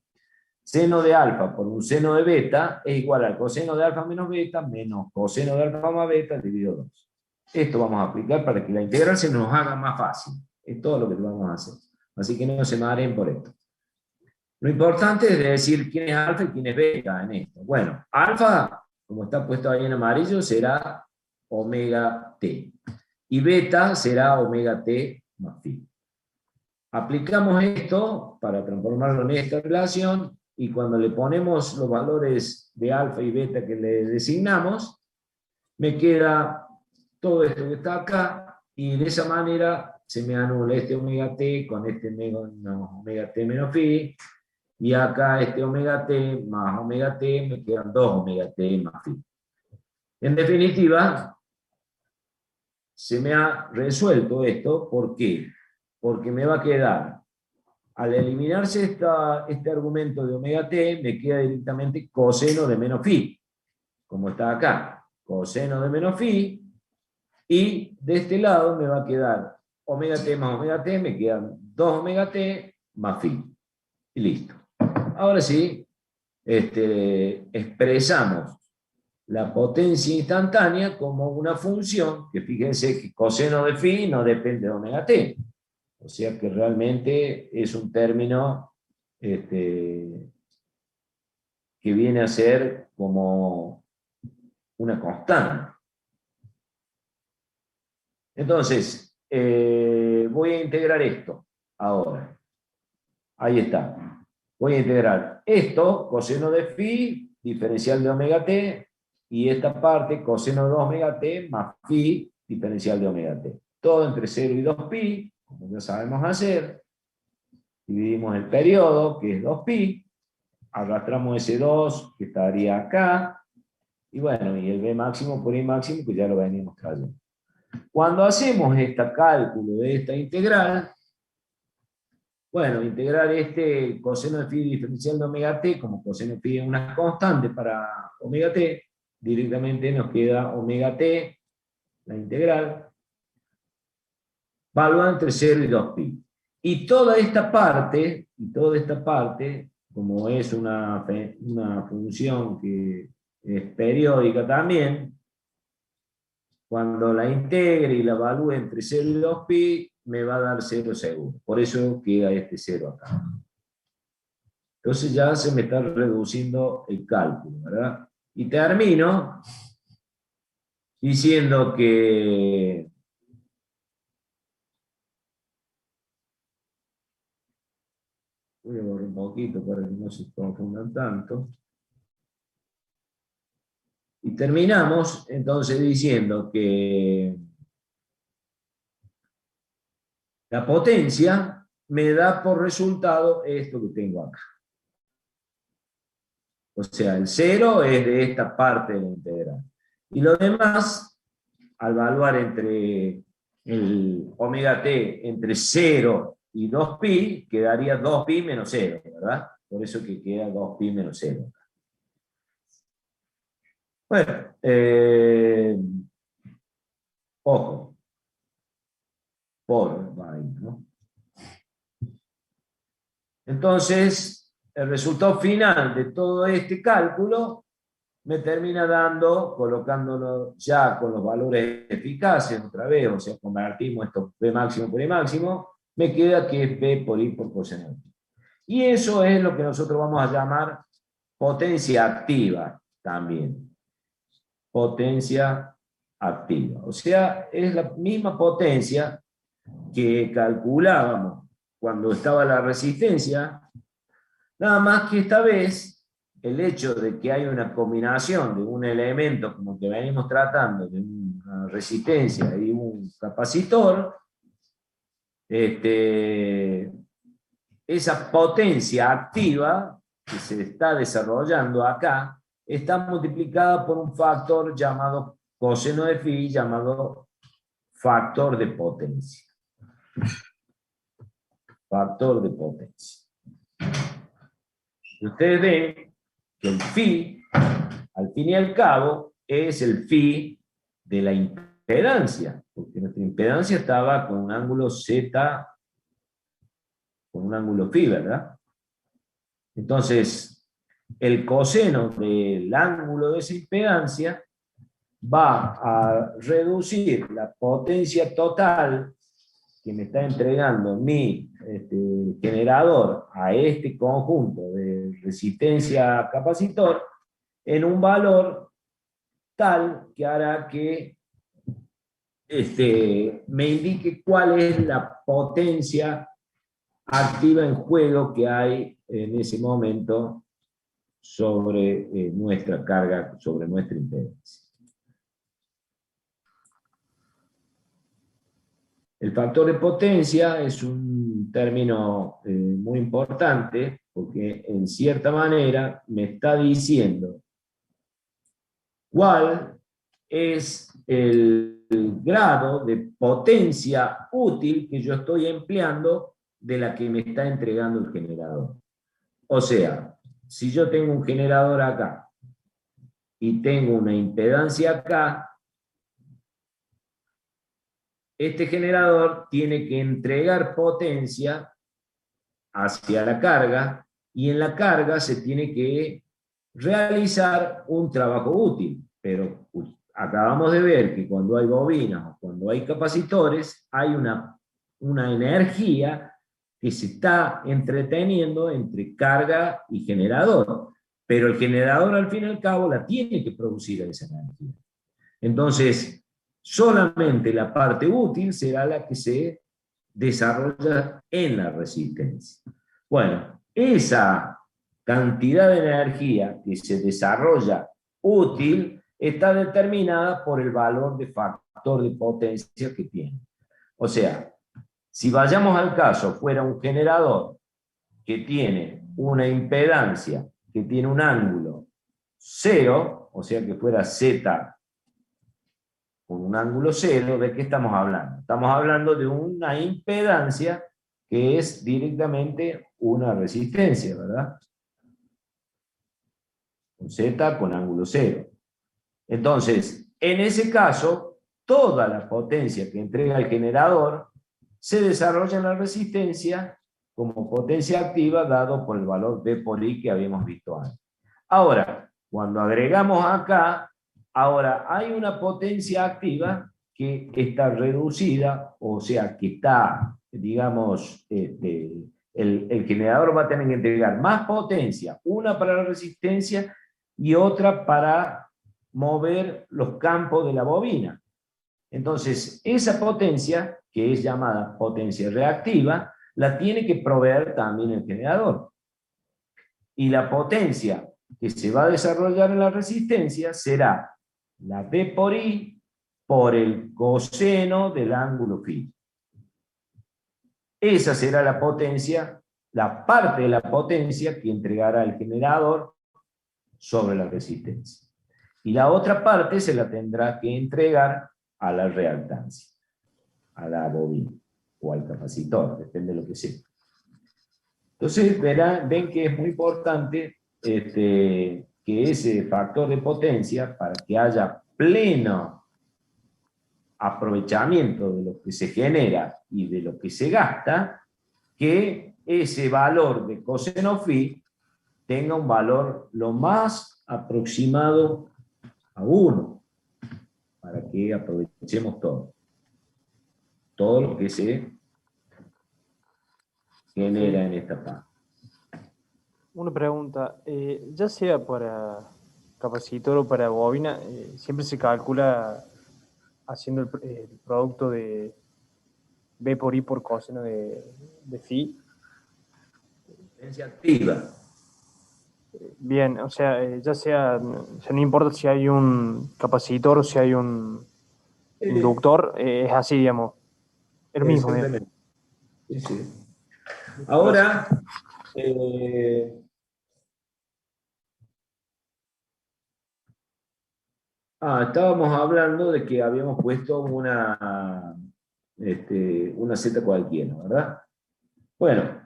[SPEAKER 2] seno de alfa por un seno de beta es igual al coseno de alfa menos beta menos coseno de alfa más beta dividido 2. Esto vamos a aplicar para que la integral se nos haga más fácil. Es todo lo que vamos a hacer. Así que no se mareen por esto. Lo importante es decir quién es alfa y quién es beta en esto. Bueno, alfa, como está puesto ahí en amarillo, será omega t. Y beta será omega t más phi. Aplicamos esto para transformarlo en esta relación, y cuando le ponemos los valores de alfa y beta que le designamos, me queda todo esto que está acá, y de esa manera se me anula este omega t con este omega t menos phi, y acá este omega t más omega t me quedan 2 omega t más phi. En definitiva, se me ha resuelto esto. ¿Por qué? Porque me va a quedar, al eliminarse este argumento de omega t, me queda directamente coseno de menos phi, como está acá, coseno de menos phi, y de este lado me va a quedar omega t más omega t, me quedan 2 omega t más phi. Y listo. Ahora sí, expresamos la potencia instantánea como una función, que fíjense que coseno de phi no depende de omega t. O sea que realmente es un término que viene a ser como una constante. Entonces, voy a integrar esto ahora. Ahí está. Voy a integrar esto, coseno de phi, diferencial de omega t, y esta parte, coseno de 2 omega t más phi diferencial de omega t. Todo entre 0 y 2pi, como ya sabemos hacer. Dividimos el periodo, que es 2pi, arrastramos ese 2, que estaría acá, y bueno, y el b máximo por i máximo, que ya lo venimos trayendo. Cuando hacemos este cálculo de esta integral, bueno, integrar este coseno de phi diferencial de omega t, como coseno de phi es una constante para omega t, directamente nos queda omega t, la integral, valuada entre 0 y 2pi. Y toda esta parte, como es una función que es periódica también, cuando la integre y la evalúe entre 0 y 2pi, me va a dar 0 seguro. Por eso queda este 0 acá. Entonces ya se me está reduciendo el cálculo, ¿verdad? Y termino diciendo que voy a borrar un poquito para que no se confundan tanto. Y terminamos entonces diciendo que la potencia me da por resultado esto que tengo acá. O sea, el 0 es de esta parte de la integral. Y lo demás, al evaluar entre el omega t entre 0 y 2pi, quedaría 2pi menos 0, ¿verdad? Por eso que queda 2pi menos 0. Bueno, ojo, ¿no? Entonces, el resultado final de todo este cálculo me termina dando, colocándolo ya con los valores eficaces otra vez, o sea, convertimos esto B máximo por I máximo, me queda que es B por I por coseno. Y eso es lo que nosotros vamos a llamar potencia activa también. Potencia activa. O sea, es la misma potencia que calculábamos cuando estaba la resistencia, nada más que esta vez el hecho de que hay una combinación de un elemento como que venimos tratando, de una resistencia y un capacitor, esa potencia activa que se está desarrollando acá está multiplicada por un factor llamado coseno de phi, llamado factor de potencia. Factor de potencia. Y ustedes ven que el phi, al fin y al cabo, es el phi de la impedancia, porque nuestra impedancia estaba con un ángulo Z, con un ángulo phi, ¿verdad? Entonces, el coseno del ángulo de esa impedancia va a reducir la potencia total que me está entregando mi generador a este conjunto de resistencia capacitor en un valor tal que hará que me indique cuál es la potencia activa en juego que hay en ese momento sobre nuestra carga, sobre nuestra impedancia. El factor de potencia es un término muy importante porque en cierta manera me está diciendo cuál es el grado de potencia útil que yo estoy empleando de la que me está entregando el generador. O sea, si yo tengo un generador acá y tengo una impedancia acá, este generador tiene que entregar potencia hacia la carga y en la carga se tiene que realizar un trabajo útil. Pero acabamos de ver que cuando hay bobinas o cuando hay capacitores hay una energía que se está entreteniendo entre carga y generador. Pero el generador al fin y al cabo la tiene que producir esa energía. Entonces, solamente la parte útil será la que se desarrolla en la resistencia. Bueno, esa cantidad de energía que se desarrolla útil está determinada por el valor de factor de potencia que tiene. O sea, si vayamos al caso, fuera un generador que tiene una impedancia, que tiene un ángulo 0, o sea que fuera Z con un ángulo 0, ¿de qué estamos hablando? Estamos hablando de una impedancia que es directamente una resistencia, ¿verdad? Un Z con ángulo 0. Entonces, en ese caso, toda la potencia que entrega el generador se desarrolla en la resistencia como potencia activa dado por el valor D por I que habíamos visto antes. Ahora, cuando agregamos acá, ahora hay una potencia activa que está reducida, o sea, que está, digamos, el generador va a tener que entregar más potencia, una para la resistencia y otra para mover los campos de la bobina. Entonces, esa potencia, que es llamada potencia reactiva, la tiene que proveer también el generador. Y la potencia que se va a desarrollar en la resistencia será la D por I por el coseno del ángulo φ. Esa será la potencia, la parte de la potencia que entregará el generador sobre la resistencia. Y la otra parte se la tendrá que entregar a la reactancia, a la bobina o al capacitor, depende de lo que sea. Entonces ven que es muy importante que ese factor de potencia, para que haya pleno aprovechamiento de lo que se genera y de lo que se gasta, que ese valor de coseno φ tenga un valor lo más aproximado a 1, para que aprovechemos todo lo que se genera en esta parte.
[SPEAKER 3] Una pregunta, ya sea para capacitor o para bobina, siempre se calcula haciendo el producto de B por I por coseno de φ.
[SPEAKER 2] Potencia activa.
[SPEAKER 3] Bien, o sea, ya sea, o sea, no importa si hay un capacitor o si hay un inductor, es así, digamos. Es lo mismo, digamos.
[SPEAKER 2] Exactamente. Sí, sí. Ahora, estábamos hablando de que habíamos puesto una Z cualquiera, ¿verdad? Bueno,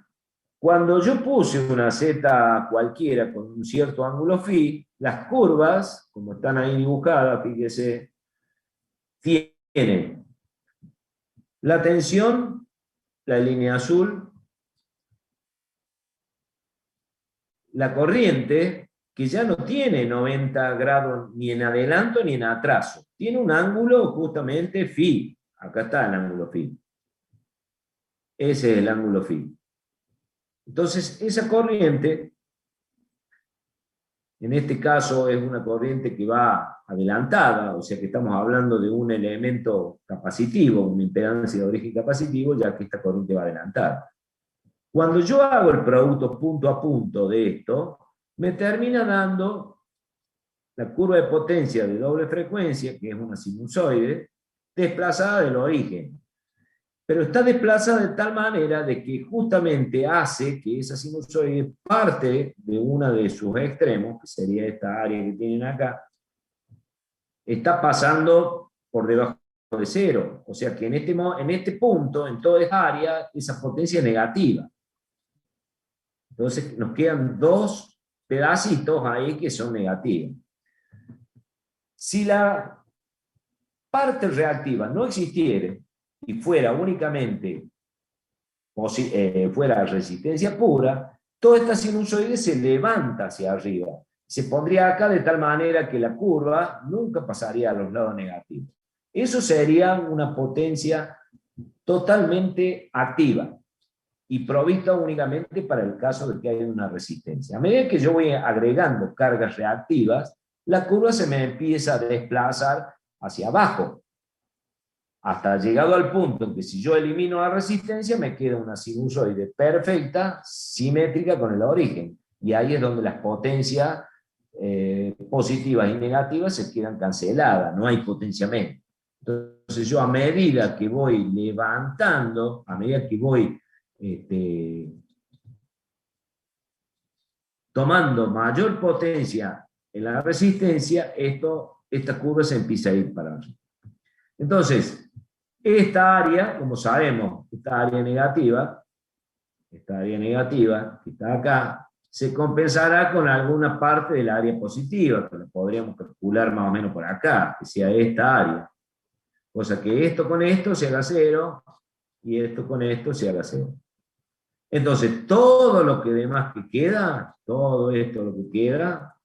[SPEAKER 2] cuando yo puse una Z cualquiera con un cierto ángulo φ, las curvas, como están ahí dibujadas, fíjese, tienen la tensión, la línea azul, la corriente, que ya no tiene 90 grados ni en adelanto ni en atraso, tiene un ángulo justamente φ. Acá está el ángulo φ. Ese es el ángulo φ. Entonces, esa corriente, en este caso es una corriente que va adelantada, o sea que estamos hablando de un elemento capacitivo, una impedancia de origen capacitivo, ya que esta corriente va adelantada. Cuando yo hago el producto punto a punto de esto, me termina dando la curva de potencia de doble frecuencia, que es una sinusoide, desplazada del origen. Pero está desplazada de tal manera de que justamente hace que esa sinusoide parte de uno de sus extremos, que sería esta área que tienen acá, está pasando por debajo de 0. O sea que en este punto, en toda esa área, esa potencia es negativa. Entonces nos quedan dos pedacitos ahí que son negativos. Si la parte reactiva no existiera y fuera únicamente fuera resistencia pura, toda esta sinusoide se levanta hacia arriba. Se pondría acá de tal manera que la curva nunca pasaría a los lados negativos. Eso sería una potencia totalmente activa y provista únicamente para el caso de que haya una resistencia. A medida que yo voy agregando cargas reactivas, la curva se me empieza a desplazar hacia abajo, hasta llegado al punto en que si yo elimino la resistencia me queda una sinusoide perfecta, simétrica con el origen. Y ahí es donde las potencias positivas y negativas se quedan canceladas, no hay potenciamiento. Entonces yo a medida que voy levantando, a medida que voy tomando mayor potencia en la resistencia, esta curva se empieza a ir para arriba. Entonces, esta área, como sabemos, esta área negativa que está acá, se compensará con alguna parte del área positiva, que lo podríamos calcular más o menos por acá, que sea esta área. Cosa que esto con esto se haga cero, y esto con esto se haga cero. Entonces, todo lo que demás que queda, todo esto lo que queda,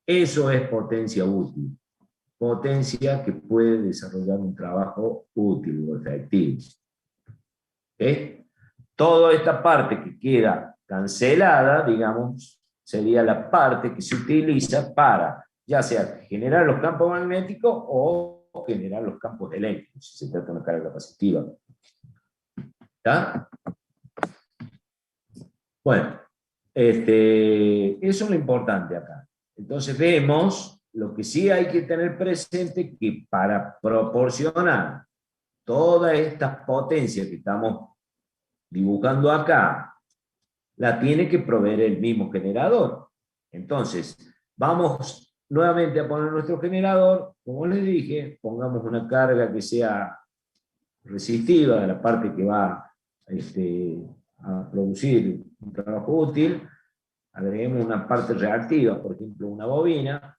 [SPEAKER 2] eso es potencia útil. Potencia que puede desarrollar un trabajo útil o efectivo. ¿Okay? Toda esta parte que queda cancelada, digamos, sería la parte que se utiliza para, ya sea generar los campos magnéticos o generar los campos eléctricos, si se trata de una carga capacitiva. ¿Está? Bueno, eso es lo importante acá. Entonces vemos, lo que sí hay que tener presente, que para proporcionar todas estas potencias que estamos dibujando acá, la tiene que proveer el mismo generador. Entonces, vamos nuevamente a poner nuestro generador. Como les dije, pongamos una carga que sea resistiva de la parte que va a producir un trabajo útil. Agreguemos una parte reactiva, por ejemplo, una bobina.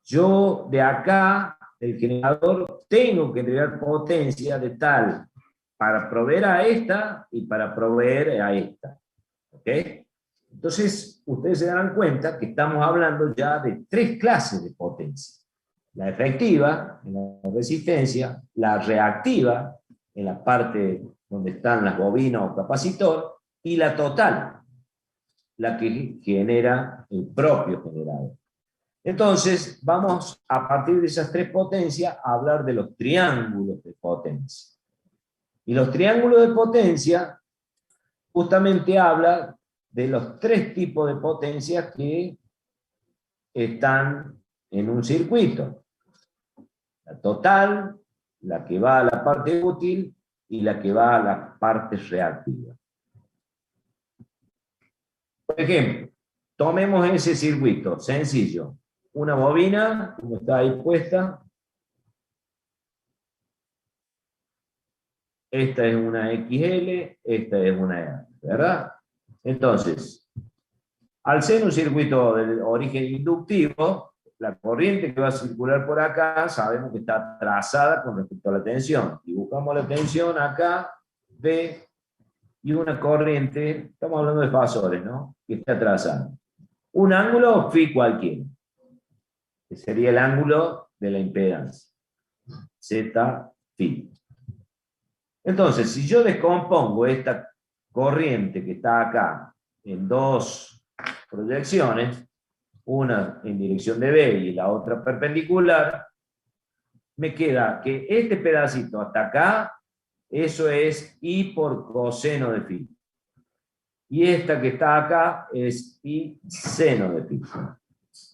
[SPEAKER 2] Yo de acá, del generador, tengo que entregar potencia de tal para proveer a esta y para proveer a esta. ¿Ok? Entonces, ustedes se darán cuenta que estamos hablando ya de tres clases de potencia. La efectiva, en la resistencia, la reactiva, en la parte donde están las bobinas o capacitor, y la total, la que genera el propio generador. Entonces, vamos a partir de esas tres potencias a hablar de los triángulos de potencia. Y los triángulos de potencia justamente hablan de los tres tipos de potencias que están en un circuito. La total, la que va a la parte útil y la que va a la parte reactiva. Por ejemplo, tomemos ese circuito sencillo. Una bobina, como está ahí puesta. Esta es una XL, esta es una R, ¿verdad? Entonces, al ser un circuito de origen inductivo, la corriente que va a circular por acá, sabemos que está trazada con respecto a la tensión. Dibujamos la tensión acá, B, y una corriente, estamos hablando de fasores, ¿no? Que está trazada. Un ángulo phi cualquiera, que sería el ángulo de la impedancia, Z phi. Entonces, si yo descompongo esta corriente que está acá en dos proyecciones, una en dirección de B y la otra perpendicular, me queda que este pedacito hasta acá, eso es I por coseno de phi. Y esta que está acá es I seno de phi.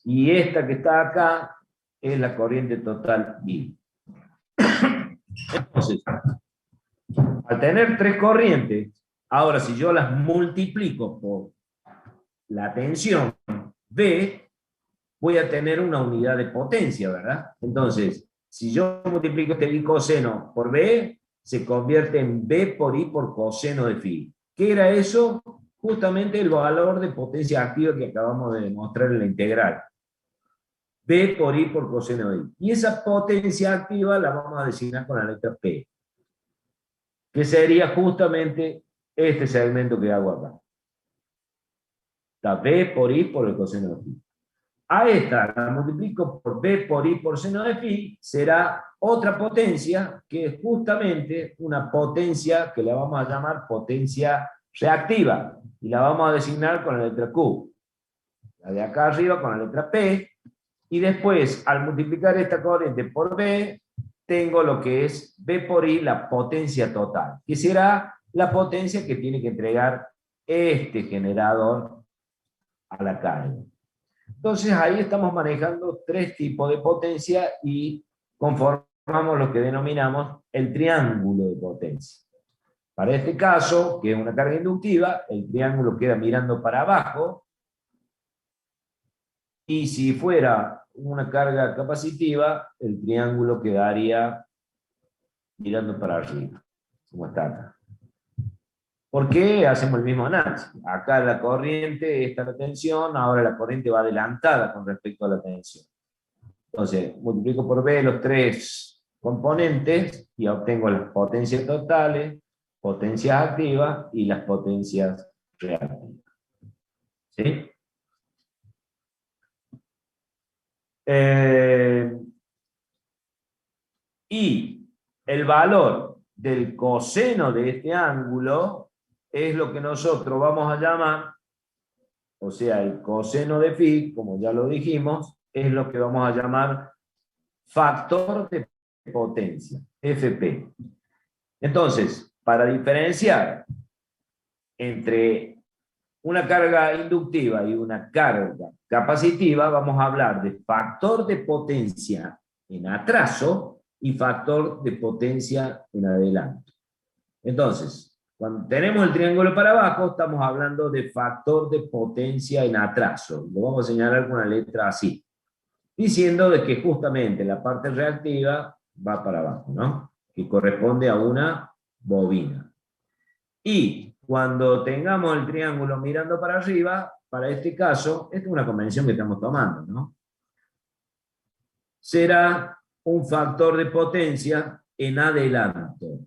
[SPEAKER 2] Y esta que está acá es la corriente total I. Entonces, al tener tres corrientes, ahora si yo las multiplico por la tensión B, voy a tener una unidad de potencia, ¿verdad? Entonces, si yo multiplico este I coseno por B, se convierte en B por I por coseno de phi. ¿Qué era eso? Justamente el valor de potencia activa que acabamos de demostrar en la integral. B por I por coseno de I. Y esa potencia activa la vamos a designar con la letra P, que sería justamente este segmento que hago acá. Está B por I por el coseno de phi. A esta la multiplico por B por I por seno de phi, será otra potencia, que es justamente una potencia que la vamos a llamar potencia reactiva, y la vamos a designar con la letra Q. La de acá arriba con la letra P, y después, al multiplicar esta corriente por B, tengo lo que es B por I, la potencia total, que será la potencia que tiene que entregar este generador a la carga. Entonces ahí estamos manejando tres tipos de potencia y conformamos lo que denominamos el triángulo de potencia. Para este caso, que es una carga inductiva, el triángulo queda mirando para abajo, y si fuera una carga capacitiva, el triángulo quedaría mirando para arriba, como está acá. ¿Por qué hacemos el mismo análisis? Acá la corriente, esta es la tensión, ahora la corriente va adelantada con respecto a la tensión. Entonces, multiplico por B los tres componentes y obtengo las potencias totales, potencias activas y las potencias reactivas. ¿Sí? Y el valor del coseno de este ángulo es lo que nosotros vamos a llamar, o sea, el coseno de phi, como ya lo dijimos, es lo que vamos a llamar factor de potencia, FP. Entonces, para diferenciar entre una carga inductiva y una carga capacitiva, vamos a hablar de factor de potencia en atraso y factor de potencia en adelanto. Entonces, cuando tenemos el triángulo para abajo, estamos hablando de factor de potencia en atraso. Lo vamos a señalar con una letra así, diciendo de que justamente la parte reactiva va para abajo, ¿no? Que corresponde a una bobina. Y cuando tengamos el triángulo mirando para arriba, para este caso, esta es una convención que estamos tomando, ¿no? Será un factor de potencia en adelanto.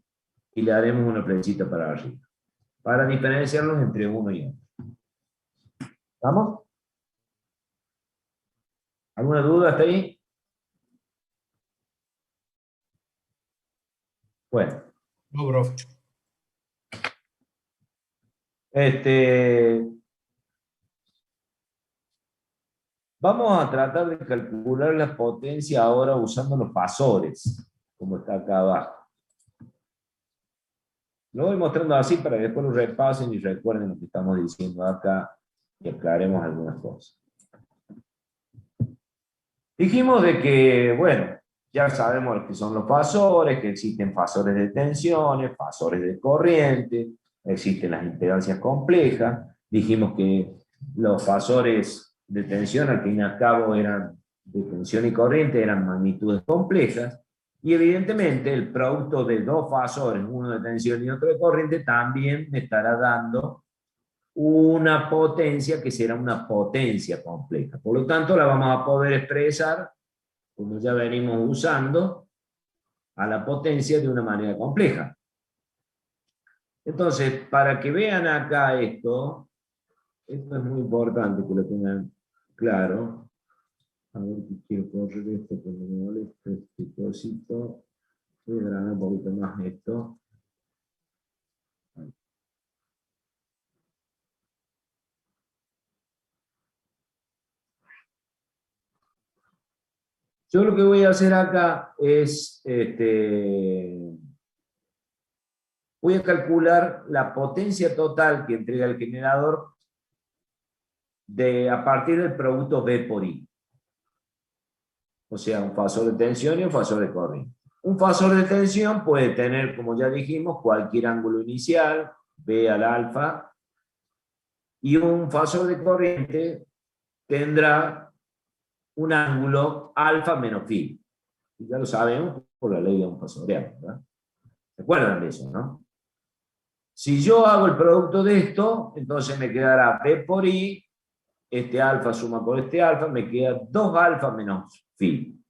[SPEAKER 2] Y le haremos una flechita para arriba, para diferenciarlos entre uno y otro. ¿Vamos? ¿Alguna duda hasta ahí? Bueno.
[SPEAKER 4] No, profe.
[SPEAKER 2] Vamos a tratar de calcular la potencia ahora usando los fasores, como está acá abajo. Lo voy mostrando así para que después lo repasen y recuerden lo que estamos diciendo acá y aclaremos algunas cosas. Dijimos de que, bueno, ya sabemos lo que son los fasores, que existen fasores de tensiones, fasores de corriente, existen las impedancias complejas. Dijimos que los fasores de tensión, al fin y al cabo, eran de tensión y corriente, eran magnitudes complejas. Y evidentemente el producto de dos fasores, uno de tensión y otro de corriente, también me estará dando una potencia que será una potencia compleja. Por lo tanto, la vamos a poder expresar, como ya venimos usando, a la potencia de una manera compleja. Entonces, para que vean acá esto es muy importante que lo tengan claro. A ver si quiero correr esto, porque me molesta este cosito. Voy a agrandar un poquito más esto. Yo lo que voy a hacer acá es, voy a calcular la potencia total que entrega el generador a partir del producto B por I. O sea, un fasor de tensión y un fasor de corriente. Un fasor de tensión puede tener, como ya dijimos, cualquier ángulo inicial, B al alfa, y un fasor de corriente tendrá un ángulo alfa menos phi. Y ya lo sabemos por la ley de un fasorial, ¿verdad? ¿Se acuerdan de eso, no? Si yo hago el producto de esto, entonces me quedará B por I, este alfa suma por este alfa, me queda 2 alfa menos phi.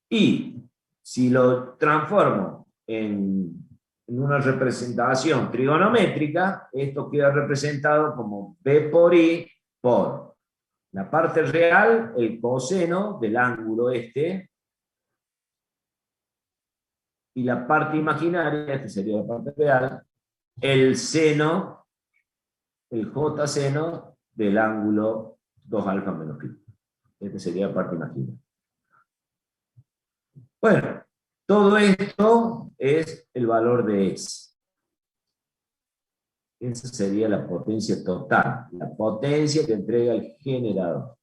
[SPEAKER 2] Y si lo transformo en una representación trigonométrica, esto queda representado como B por I por la parte real, el coseno del ángulo este, y la parte imaginaria, que sería la parte real, el seno, el J seno del ángulo 2 alfa menos phi. Esta sería la parte imaginaria. Bueno, todo esto es el valor de S. Esa sería la potencia total, la potencia que entrega el generador.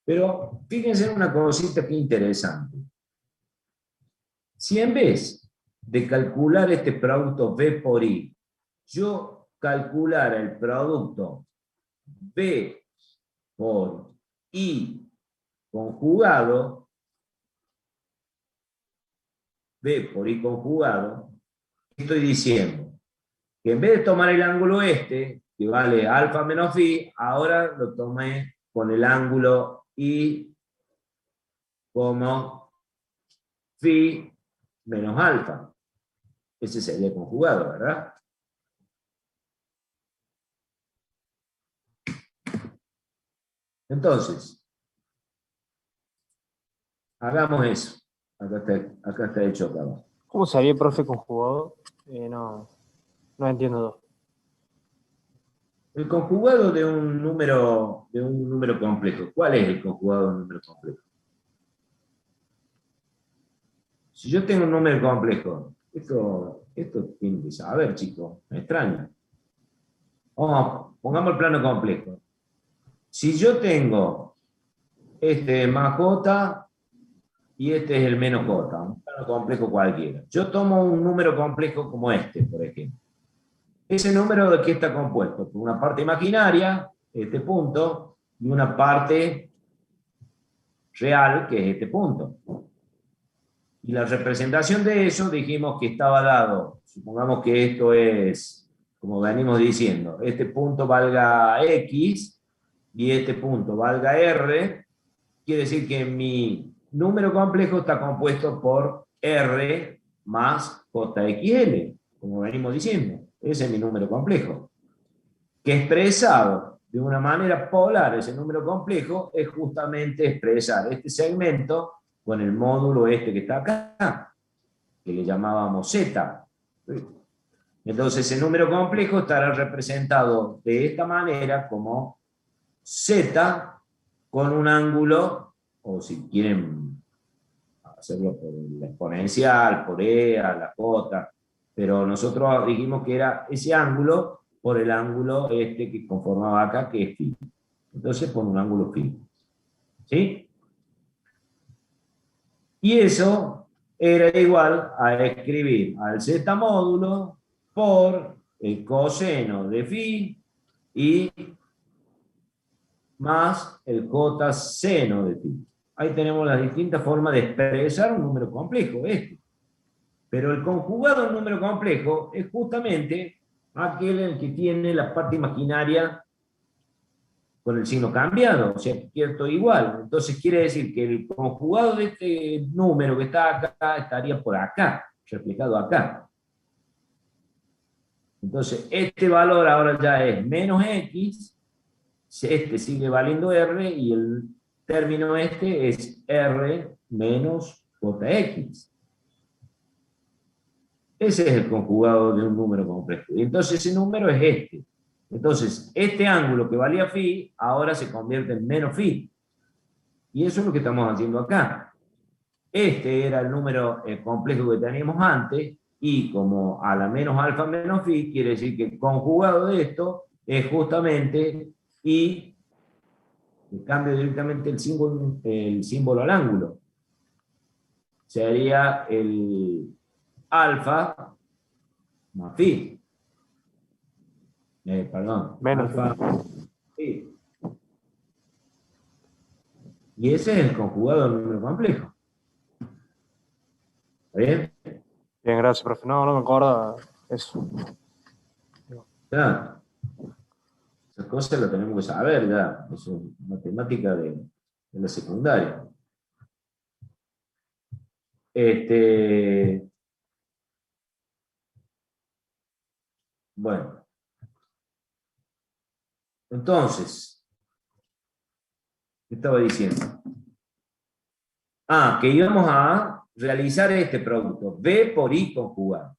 [SPEAKER 2] Pero fíjense en una cosita que interesante. Si en vez de calcular este producto B por I, yo calculara el producto B por I conjugado, B por I conjugado, estoy diciendo que en vez de tomar el ángulo este, que vale alfa menos phi, ahora lo tomé con el ángulo I como phi menos alfa. Ese sería el conjugado, ¿verdad? Entonces, hagamos eso. Acá está hecho acá abajo.
[SPEAKER 3] ¿Cómo sería, profe, conjugado? No entiendo dos.
[SPEAKER 2] El conjugado de un número complejo. ¿Cuál es el conjugado de un número complejo? Si yo tengo un número complejo, esto tiene que saber, chicos, me extraña. Pongamos el plano complejo. Si yo tengo este más j y este es el menos j, un plano complejo cualquiera. Yo tomo un número complejo como este, por ejemplo. Ese número de qué está compuesto, por una parte imaginaria, este punto, y una parte real, que es este punto. Y la representación de eso dijimos que estaba dado, supongamos que esto es, como venimos diciendo, este punto valga x y este punto valga r, quiere decir que mi número complejo está compuesto por r más jxl, como venimos diciendo. Ese es mi número complejo. Que expresado de una manera polar ese número complejo es justamente expresar este segmento con el módulo este que está acá, que le llamábamos z. Entonces el número complejo estará representado de esta manera como z con un ángulo, o si quieren hacerlo por la exponencial, por e a la j, pero nosotros dijimos que era ese ángulo por el ángulo este que conformaba acá, que es phi. Entonces por un ángulo phi. ¿Sí? Y eso era igual a escribir al z módulo por el coseno de phi y más el j seno de phi. Ahí tenemos las distintas formas de expresar un número complejo, este. Pero el conjugado de un número complejo es justamente aquel en el que tiene la parte imaginaria con el signo cambiado, o sea, que esto igual. Entonces quiere decir que el conjugado de este número que está acá estaría por acá, reflejado acá. Entonces este valor ahora ya es menos x, este sigue valiendo r y el término este es r menos jx. Ese es el conjugado de un número complejo. Y entonces ese número es este. Entonces, este ángulo que valía phi, ahora se convierte en menos phi. Y eso es lo que estamos haciendo acá. Este era el número complejo que teníamos antes, y como a la menos alfa menos phi, quiere decir que el conjugado de esto es justamente y cambio directamente el símbolo al ángulo. Sería el alfa más phi. Perdón.
[SPEAKER 3] Menos.
[SPEAKER 2] Alfa phi. Y ese es el conjugado del número complejo. ¿Está bien?
[SPEAKER 3] Bien, gracias, profe. No me acuerdo eso.
[SPEAKER 2] Claro. Esas cosas las tenemos que saber ya. Eso es matemática de la secundaria. Bueno. Entonces, ¿qué estaba diciendo? Que íbamos a realizar este producto, B por I conjugado.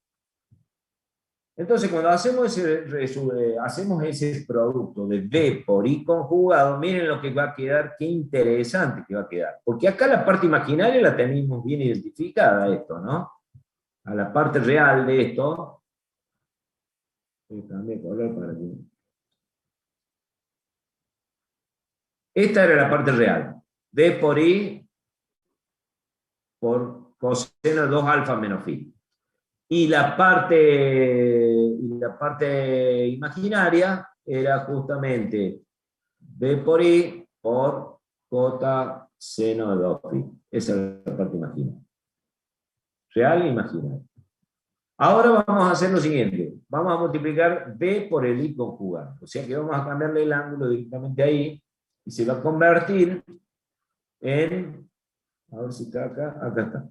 [SPEAKER 2] Entonces, cuando hacemos ese producto de B por I conjugado, miren lo que va a quedar, qué interesante que va a quedar. Porque acá la parte imaginaria la tenemos bien identificada, esto, ¿no? A la parte real de esto, cambié color para que... Esta era la parte real. B por I por coseno de 2 alfa menos phi. Y la parte imaginaria era justamente B por I por cota seno de 2 phi. Esa es la parte imaginaria. Real e imaginaria. Ahora vamos a hacer lo siguiente. Vamos a multiplicar B por el I conjugado. O sea que vamos a cambiarle el ángulo directamente ahí y se va a convertir en... A ver si está acá. Acá está.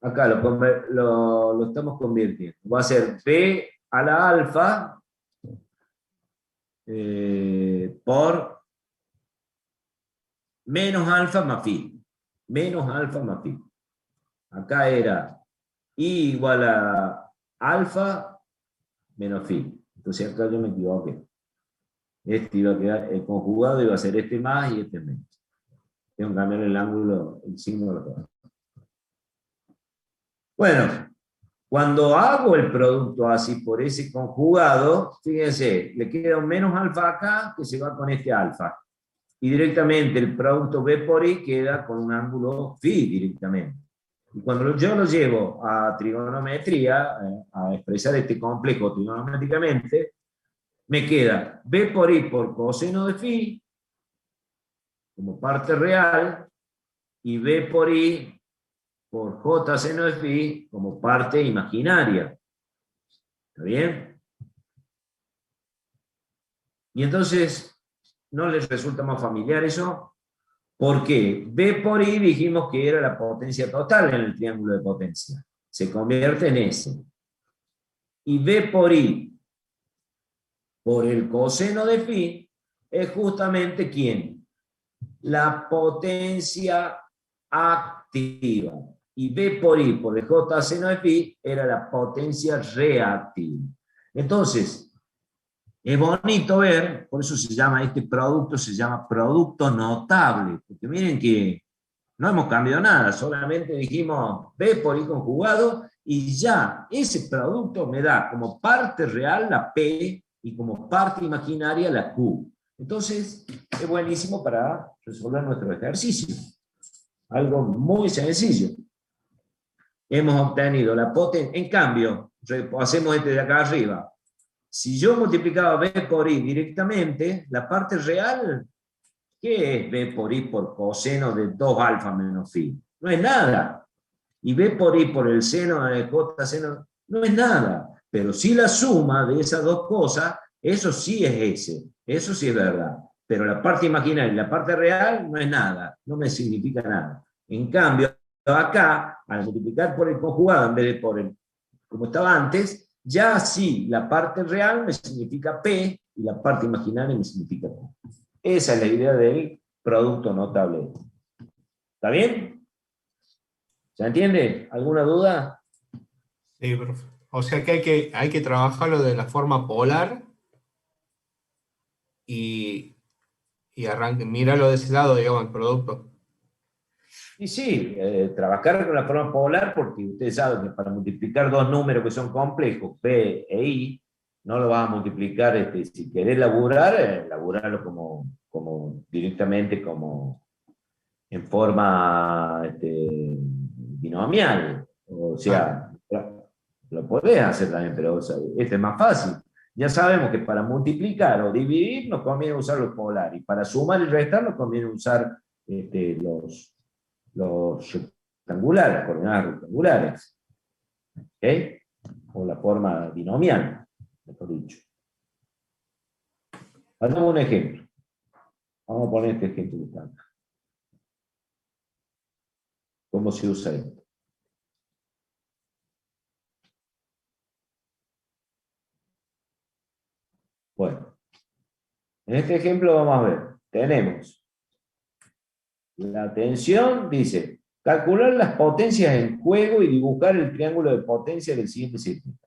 [SPEAKER 2] Acá lo estamos convirtiendo. Va a ser B a la alfa por menos alfa más phi. Menos alfa más phi. Acá era I igual a alfa menos phi. Entonces acá yo me equivoqué. Este iba a quedar, el conjugado iba a ser este más y este menos. Tengo que cambiar el ángulo, el signo de los dos. Bueno, cuando hago el producto así por ese conjugado, fíjense, le queda un menos alfa acá que se va con este alfa. Y directamente el producto B por I queda con un ángulo phi directamente. Y cuando yo lo llevo a trigonometría, a expresar este complejo trigonométricamente, me queda B por I por coseno de phi, como parte real, y B por I por J seno de phi como parte imaginaria. ¿Está bien? Y entonces, ¿no les resulta más familiar eso? ¿Por qué? B por I dijimos que era la potencia total en el triángulo de potencia. Se convierte en S. Y B por I por el coseno de phi es justamente ¿quién? La potencia activa. Y B por I por el J seno de phi era la potencia reactiva. Entonces, es bonito ver, por eso se llama, este producto se llama producto notable, porque miren que no hemos cambiado nada, solamente dijimos B por I conjugado y ya ese producto me da como parte real la P y como parte imaginaria la Q. Entonces, es buenísimo para resolver nuestro ejercicio. Algo muy sencillo. Hemos obtenido la potencia. En cambio, hacemos este de acá arriba. Si yo multiplicaba B por I directamente, la parte real, ¿qué es B por I por coseno de 2 alfa menos phi? No es nada. Y B por I por el seno de J seno, no es nada. Pero si la suma de esas dos cosas, eso sí es S. Eso sí es verdad. Pero la parte imaginaria y la parte real no es nada. No me significa nada. En cambio, acá, al multiplicar por el conjugado en vez de por el, como estaba antes, ya sí, la parte real me significa P y la parte imaginaria me significa Q. Esa es la idea del producto notable. ¿Está bien? ¿Se entiende? ¿Alguna duda?
[SPEAKER 4] Sí, profe. O sea que hay que trabajarlo de la forma polar y míralo de ese lado, digamos, el producto.
[SPEAKER 2] Y sí, trabajar con la forma polar, porque ustedes saben que para multiplicar dos números que son complejos, P e I, no lo vas a multiplicar, si querés laburar, laburarlo como directamente como en forma binomial. O sea, lo podés hacer también, pero o sea, este es más fácil. Ya sabemos que para multiplicar o dividir nos conviene usar los polares, y para sumar y restar nos conviene usar los rectangulares, coordenadas rectangulares. ¿Ok? O la forma binomial, mejor dicho. Hagamos un ejemplo. Vamos a poner este ejemplo que está acá. ¿Cómo se usa esto? Bueno, en este ejemplo vamos a ver, tenemos la tensión, dice, calcular las potencias en juego y dibujar el triángulo de potencia del siguiente circuito.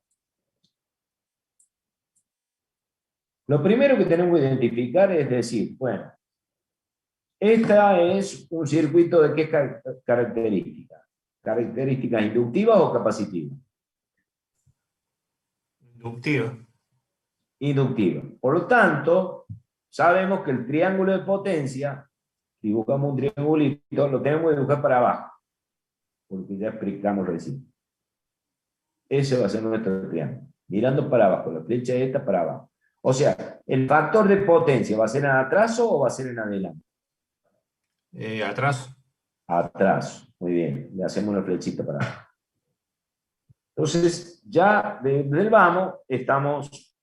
[SPEAKER 2] Lo primero que tenemos que identificar es decir, bueno, esta es un circuito de qué características. ¿Características inductivas o capacitivas?
[SPEAKER 4] Inductiva.
[SPEAKER 2] Inductiva. Por lo tanto, sabemos que el triángulo de potencia dibujamos un triangulito, lo tenemos que dibujar para abajo, porque ya explicamos recién. Ese va a ser nuestro triángulo. Mirando para abajo, la flecha esta para abajo. O sea, ¿el factor de potencia va a ser en atraso o va a ser en adelante?
[SPEAKER 4] Atrás.
[SPEAKER 2] Atraso. Muy bien, le hacemos una flechita para abajo. Entonces, ya desde el vamos, estamos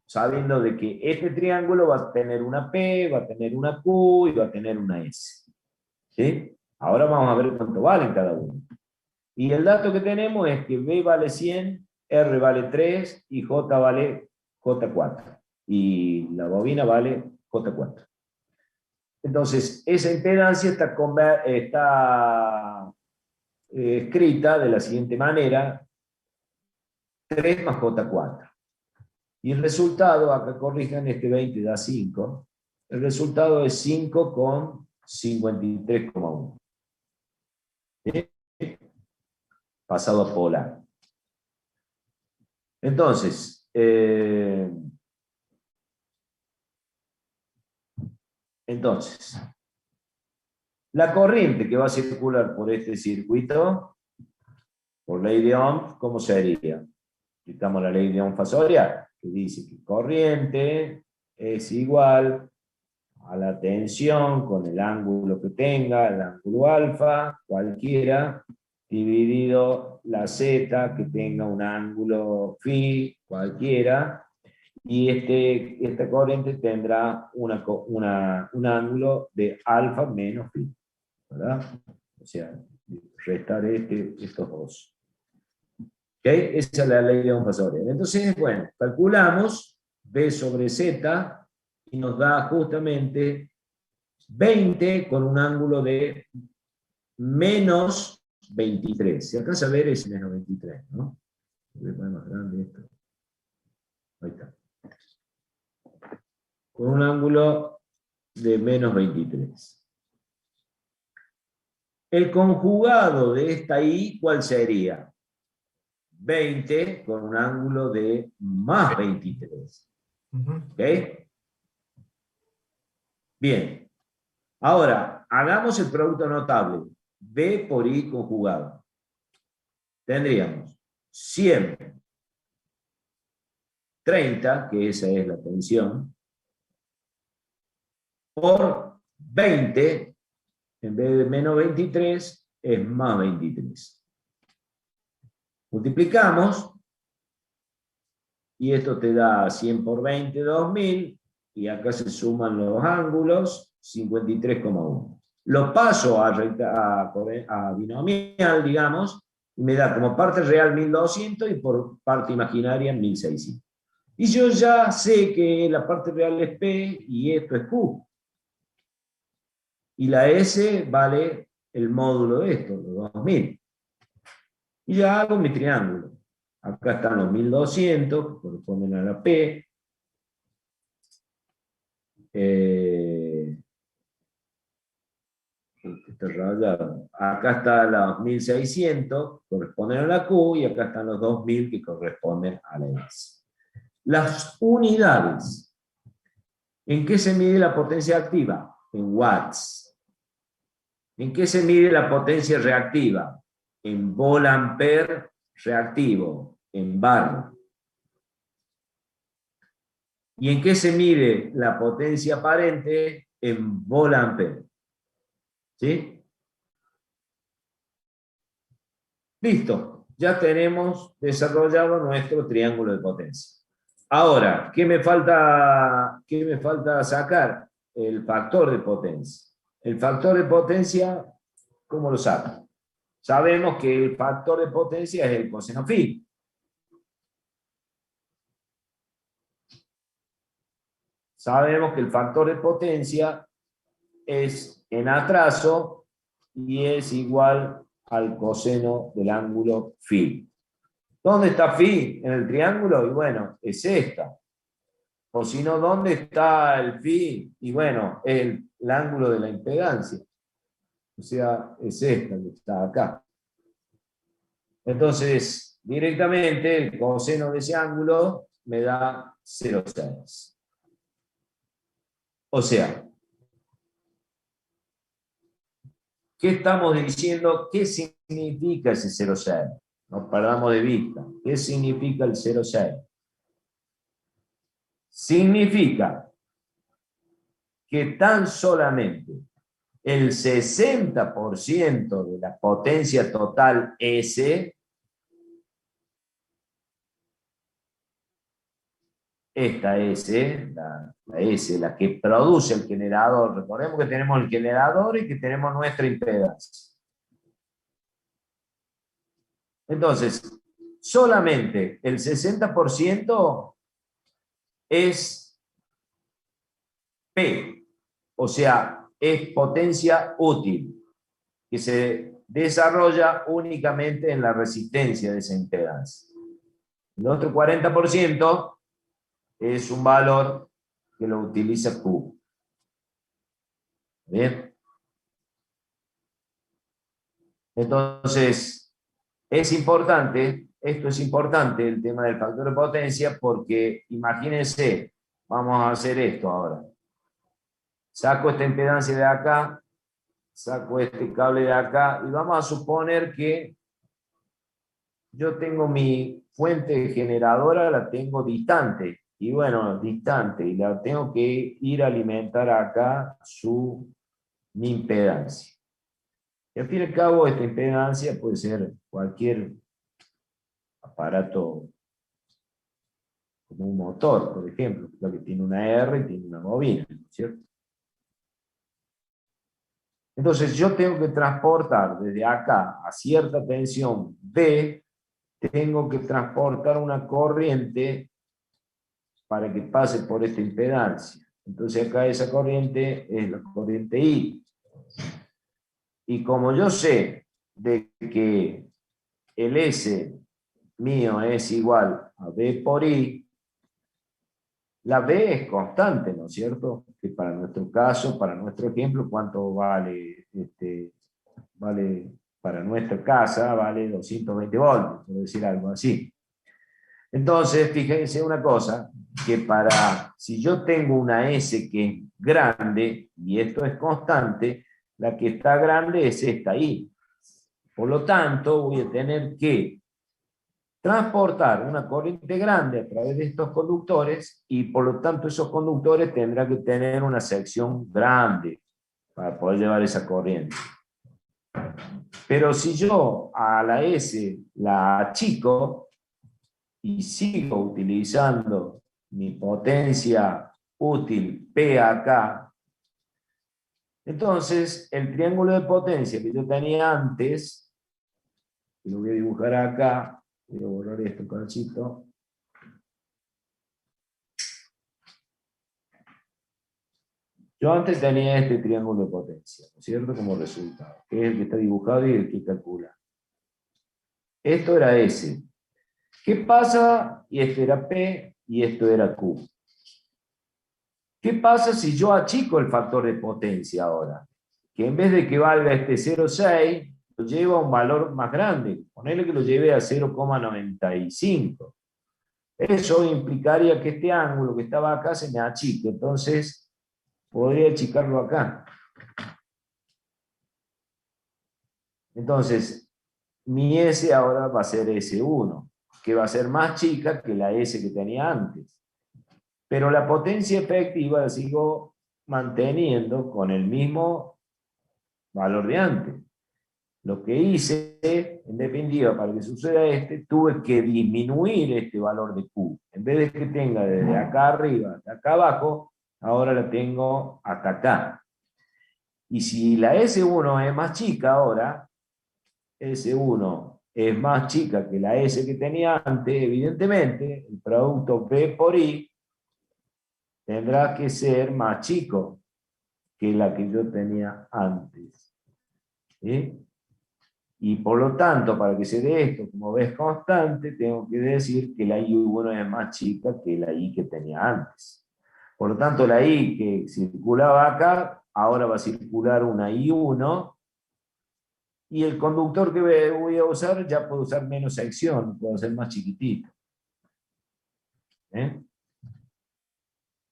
[SPEAKER 2] sabiendo de que este triángulo va a tener una P, va a tener una Q y va a tener una S. ¿Sí? Ahora vamos a ver cuánto valen cada uno. Y el dato que tenemos es que B vale 100, R vale 3 y J vale J4. Y la bobina vale J4. Entonces, esa impedancia está escrita de la siguiente manera: 3 más J4. Y el resultado, acá corrijan, este 20 da 5. El resultado es 5 con 53,1. ¿Sí? Pasado a polar. Entonces, la corriente que va a circular por este circuito, por ley de Ohm, ¿cómo sería? Aplicamos la ley de Ohm fasorial, que dice que corriente es igual a la tensión con el ángulo que tenga, el ángulo alfa, cualquiera, dividido la z que tenga un ángulo phi, cualquiera, y esta corriente tendrá un ángulo de alfa menos phi, ¿verdad? O sea, restar estos dos. ¿Okay? Esa es la ley de Ohm fasorial. Entonces, bueno, calculamos B sobre Z y nos da justamente 20 con un ángulo de menos 23. Si alcanza a ver, es menos 23, ¿no? Voy a poner más grande esto. Ahí está. Con un ángulo de menos 23. El conjugado de esta I, ¿cuál sería? 20 con un ángulo de más 23. ¿Ok? Bien. Ahora, hagamos el producto notable. B por I conjugado. Tendríamos 100, 30, que esa es la tensión, por 20, en vez de menos 23, es más 23. Multiplicamos, y esto te da 100 por 20, 2000, y acá se suman los ángulos, 53,1. Lo paso a binomial, digamos, y me da como parte real 1200 y por parte imaginaria 1600. Y yo ya sé que la parte real es P y esto es Q. Y la S vale el módulo de esto, los 2000. Y ya hago mi triángulo. Acá están los 1200, que corresponden a la P. Está rayado. Acá están los 1600, corresponden a la Q, y acá están los 2000 que corresponden a la S. Las unidades. ¿En qué se mide la potencia activa? En watts. ¿En qué se mide la potencia reactiva? En volt-ampere reactivo, en bar. ¿Y en qué se mide la potencia aparente? En volt-ampere. ¿Sí? Listo. Ya tenemos desarrollado nuestro triángulo de potencia. Ahora, ¿qué me falta sacar? El factor de potencia. El factor de potencia, ¿cómo lo saco? Sabemos que el factor de potencia es el coseno phi. Sabemos que el factor de potencia es en atraso y es igual al coseno del ángulo phi. ¿Dónde está phi en el triángulo? Y bueno, es esta. O si no, ¿dónde está el phi? Y bueno, es el ángulo de la impedancia. O sea, es esta que está acá. Entonces, directamente el coseno de ese ángulo me da 0,6. O sea, ¿qué estamos diciendo? ¿Qué significa ese 0,6? Nos perdamos de vista. ¿Qué significa el 0,6? Significa que tan solamente el 60% de la potencia total S, esta S, la S, la que produce el generador. Recordemos que tenemos el generador y que tenemos nuestra impedancia. Entonces, solamente el 60% es P, o sea, es potencia útil, que se desarrolla únicamente en la resistencia de esa impedancia. El otro 40% es un valor que lo utiliza Q. ¿Bien? Entonces, es importante, esto es importante, el tema del factor de potencia, porque imagínense, vamos a hacer esto ahora. Saco esta impedancia de acá, saco este cable de acá, y vamos a suponer que yo tengo mi fuente generadora, la tengo distante, y bueno, distante, y la tengo que ir a alimentar acá mi impedancia. Y al fin y al cabo, esta impedancia puede ser cualquier aparato como un motor, por ejemplo, que tiene una R y tiene una bobina, ¿no es cierto? Entonces yo tengo que transportar desde acá a cierta tensión B, tengo que transportar una corriente para que pase por esta impedancia. Entonces acá esa corriente es la corriente I. Y como yo sé de que el S mío es igual a B por I, la B es constante, ¿no es cierto? Que para nuestro caso, para nuestro ejemplo, ¿cuánto vale? Vale para nuestra casa, vale 220 voltios, por decir algo así. Entonces, fíjense una cosa, que si yo tengo una S que es grande, y esto es constante, la que está grande es esta I. Por lo tanto, voy a tener que transportar una corriente grande a través de estos conductores y por lo tanto esos conductores tendrán que tener una sección grande para poder llevar esa corriente. Pero si yo a la S la achico y sigo utilizando mi potencia útil P acá, entonces el triángulo de potencia que yo tenía antes, que lo voy a dibujar acá, voy a borrar esto, calcito. Yo antes tenía este triángulo de potencia, ¿no es cierto? Como resultado, que es el que está dibujado y el que calcula. Esto era S. ¿Qué pasa? Y esto era P y esto era Q. ¿Qué pasa si yo achico el factor de potencia ahora? Que en vez de que valga este 0,6, lo llevo a un valor más grande. Ponele que lo lleve a 0,95. Eso implicaría que este ángulo que estaba acá se me achique. Entonces, podría achicarlo acá. Entonces, mi S ahora va a ser S1, que va a ser más chica que la S que tenía antes. Pero la potencia efectiva la sigo manteniendo con el mismo valor de antes. Lo que hice, en definitiva, para que suceda tuve que disminuir este valor de Q. En vez de que tenga desde acá arriba hasta acá abajo, ahora la tengo hasta acá. Y si la S1 es más chica ahora, S1 es más chica que la S que tenía antes, evidentemente, el producto P por I tendrá que ser más chico que la que yo tenía antes. ¿Sí? Y por lo tanto, para que se dé esto, como ves constante, tengo que decir que la I1 es más chica que la I que tenía antes. Por lo tanto, la I que circulaba acá, ahora va a circular una I1, y el conductor que voy a usar ya puedo usar menos sección, puedo hacer más chiquitito. ¿Eh?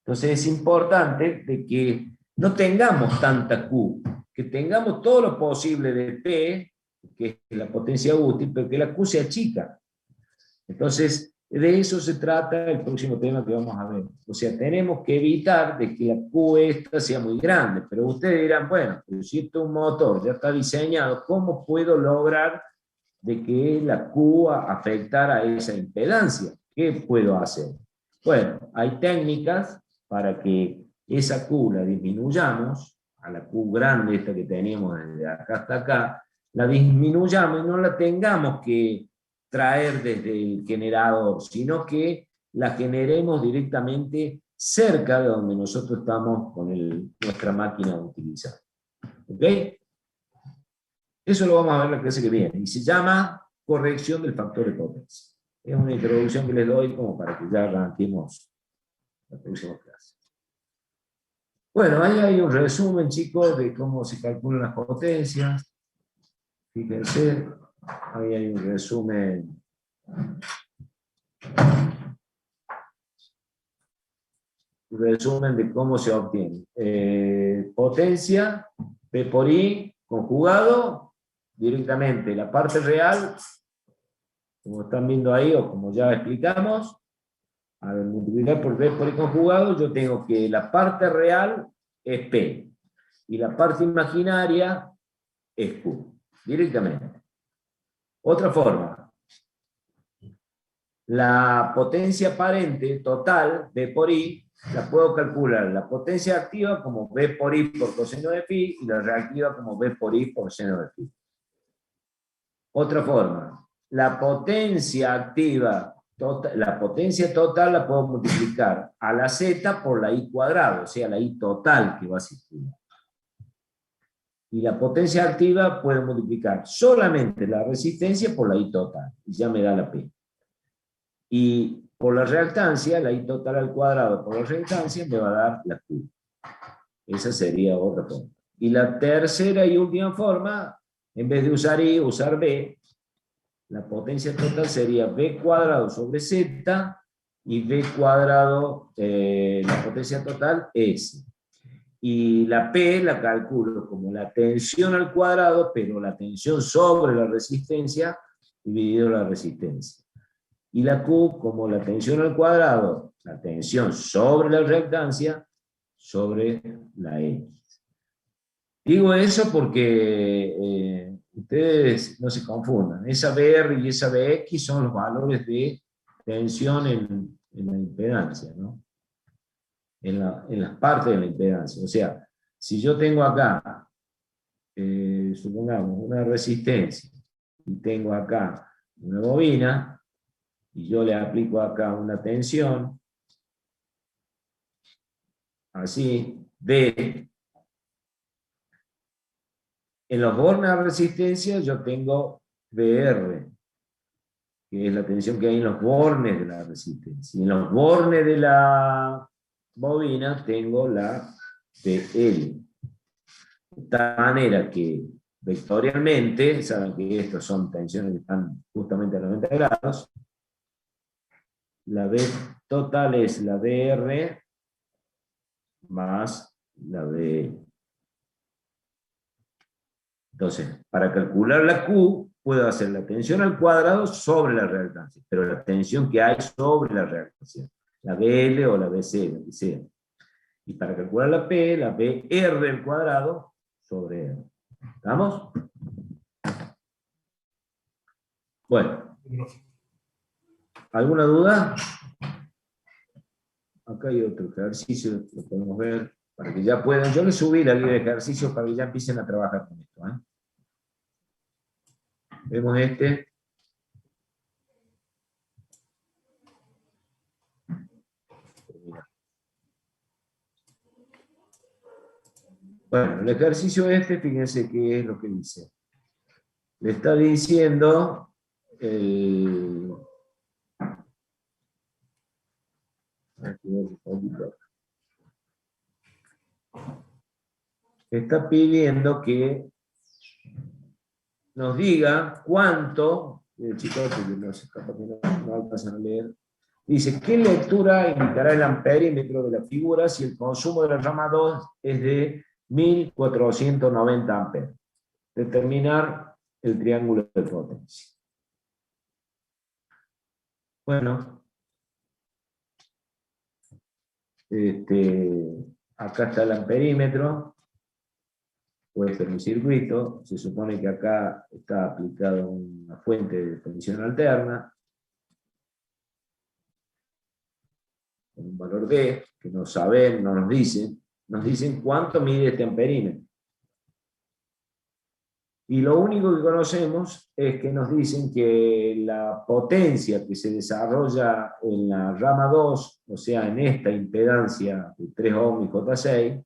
[SPEAKER 2] Entonces es importante de que no tengamos tanta Q, que tengamos todo lo posible de P, que es la potencia útil, pero que la Q sea chica. Entonces, de eso se trata el próximo tema que vamos a ver. O sea, tenemos que evitar de que la Q esta sea muy grande, pero ustedes dirán, bueno, pero si esto es un motor, ya está diseñado, ¿cómo puedo lograr de que la Q afectara a esa impedancia? ¿Qué puedo hacer? Bueno, hay técnicas para que esa Q la disminuyamos, a la Q grande esta que teníamos desde acá hasta acá, la disminuyamos y no la tengamos que traer desde el generador, sino que la generemos directamente cerca de donde nosotros estamos con nuestra máquina utilizada. ¿Ok? Eso lo vamos a ver en la clase que viene, y se llama corrección del factor de potencia. Es una introducción que les doy como para que ya arranquemos la próxima clase. Bueno, ahí hay un resumen, chicos, de cómo se calculan las potencias. Fíjense, ahí hay un resumen. Un resumen de cómo se obtiene. Potencia, P por I, conjugado, directamente la parte real, como están viendo ahí, o como ya explicamos, al multiplicar por P por I conjugado, yo tengo que la parte real es P, y la parte imaginaria es Q, directamente. Otra forma, la potencia aparente total, B por I, la puedo calcular la potencia activa como B por I por coseno de phi, y la reactiva como B por I por seno de phi. Otra forma, la potencia activa, la potencia total la puedo multiplicar a la z por la I cuadrado, o sea, la I total que va a circular. Y la potencia activa puedo multiplicar solamente la resistencia por la I total, y ya me da la P. Y por la reactancia, la I total al cuadrado por la reactancia me va a dar la Q. Esa sería otra forma. Y la tercera y última forma, en vez de usar I, usar B, la potencia total sería B cuadrado sobre Z, y B cuadrado, la potencia total, S. Y la P la calculo como la tensión al cuadrado, pero la tensión sobre la resistencia dividido la resistencia. Y la Q como la tensión al cuadrado, la tensión sobre la reactancia, sobre la X. Digo eso porque ustedes no se confundan. Esa BR y esa BX son los valores de tensión en la impedancia, ¿no? En las partes de la impedancia. O sea, si yo tengo acá, supongamos, una resistencia, y tengo acá una bobina, y yo le aplico acá una tensión, así, D. En los bornes de resistencia yo tengo BR, que es la tensión que hay en los bornes de la resistencia. Y en los bornes de la bobina tengo la PL. De tal manera que vectorialmente, saben que estas son tensiones que están justamente a 90 grados, la B total es la BR más la B. Entonces, para calcular la Q, puedo hacer la tensión al cuadrado sobre la reactancia, pero la tensión que hay sobre la reactancia, la BL o la BC, la que sea. Y para calcular la P, la BR al cuadrado sobre R. ¿Estamos? Bueno. ¿Alguna duda? Acá hay otro ejercicio, lo podemos ver, para que ya puedan. Yo les subí la guía de ejercicios para que ya empiecen a trabajar con esto. Vemos este. Bueno, el ejercicio este, fíjense qué es lo que dice. Le está diciendo está pidiendo que nos diga cuánto, chicos, porque no alcanzan a leer, dice, ¿qué lectura indicará el amperímetro de la figura si el consumo de la rama 2 es de 1490 amperes. Determinar el triángulo de potencia. Bueno, acá está el amperímetro, puede ser un circuito, se supone que acá está aplicada una fuente de tensión alterna, con un valor B, que no saben, no nos dicen cuánto mide este amperímetro. Y lo único que conocemos es que nos dicen que la potencia que se desarrolla en la rama 2, o sea, en esta impedancia de 3 ohm y J6,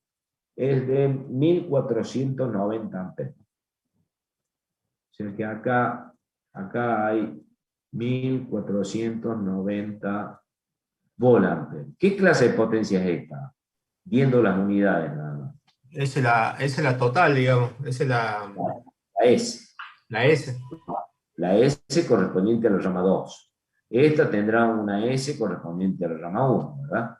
[SPEAKER 2] es de 1490 amperes. O sea que acá hay 1490 volt-amperes. ¿Qué clase de potencia es esta? Viendo las unidades nada más.
[SPEAKER 4] Esa es la total, digamos. Esa es
[SPEAKER 2] La S.
[SPEAKER 4] la S.
[SPEAKER 2] La S correspondiente a la rama 2. Esta tendrá una S correspondiente a la rama 1, ¿verdad?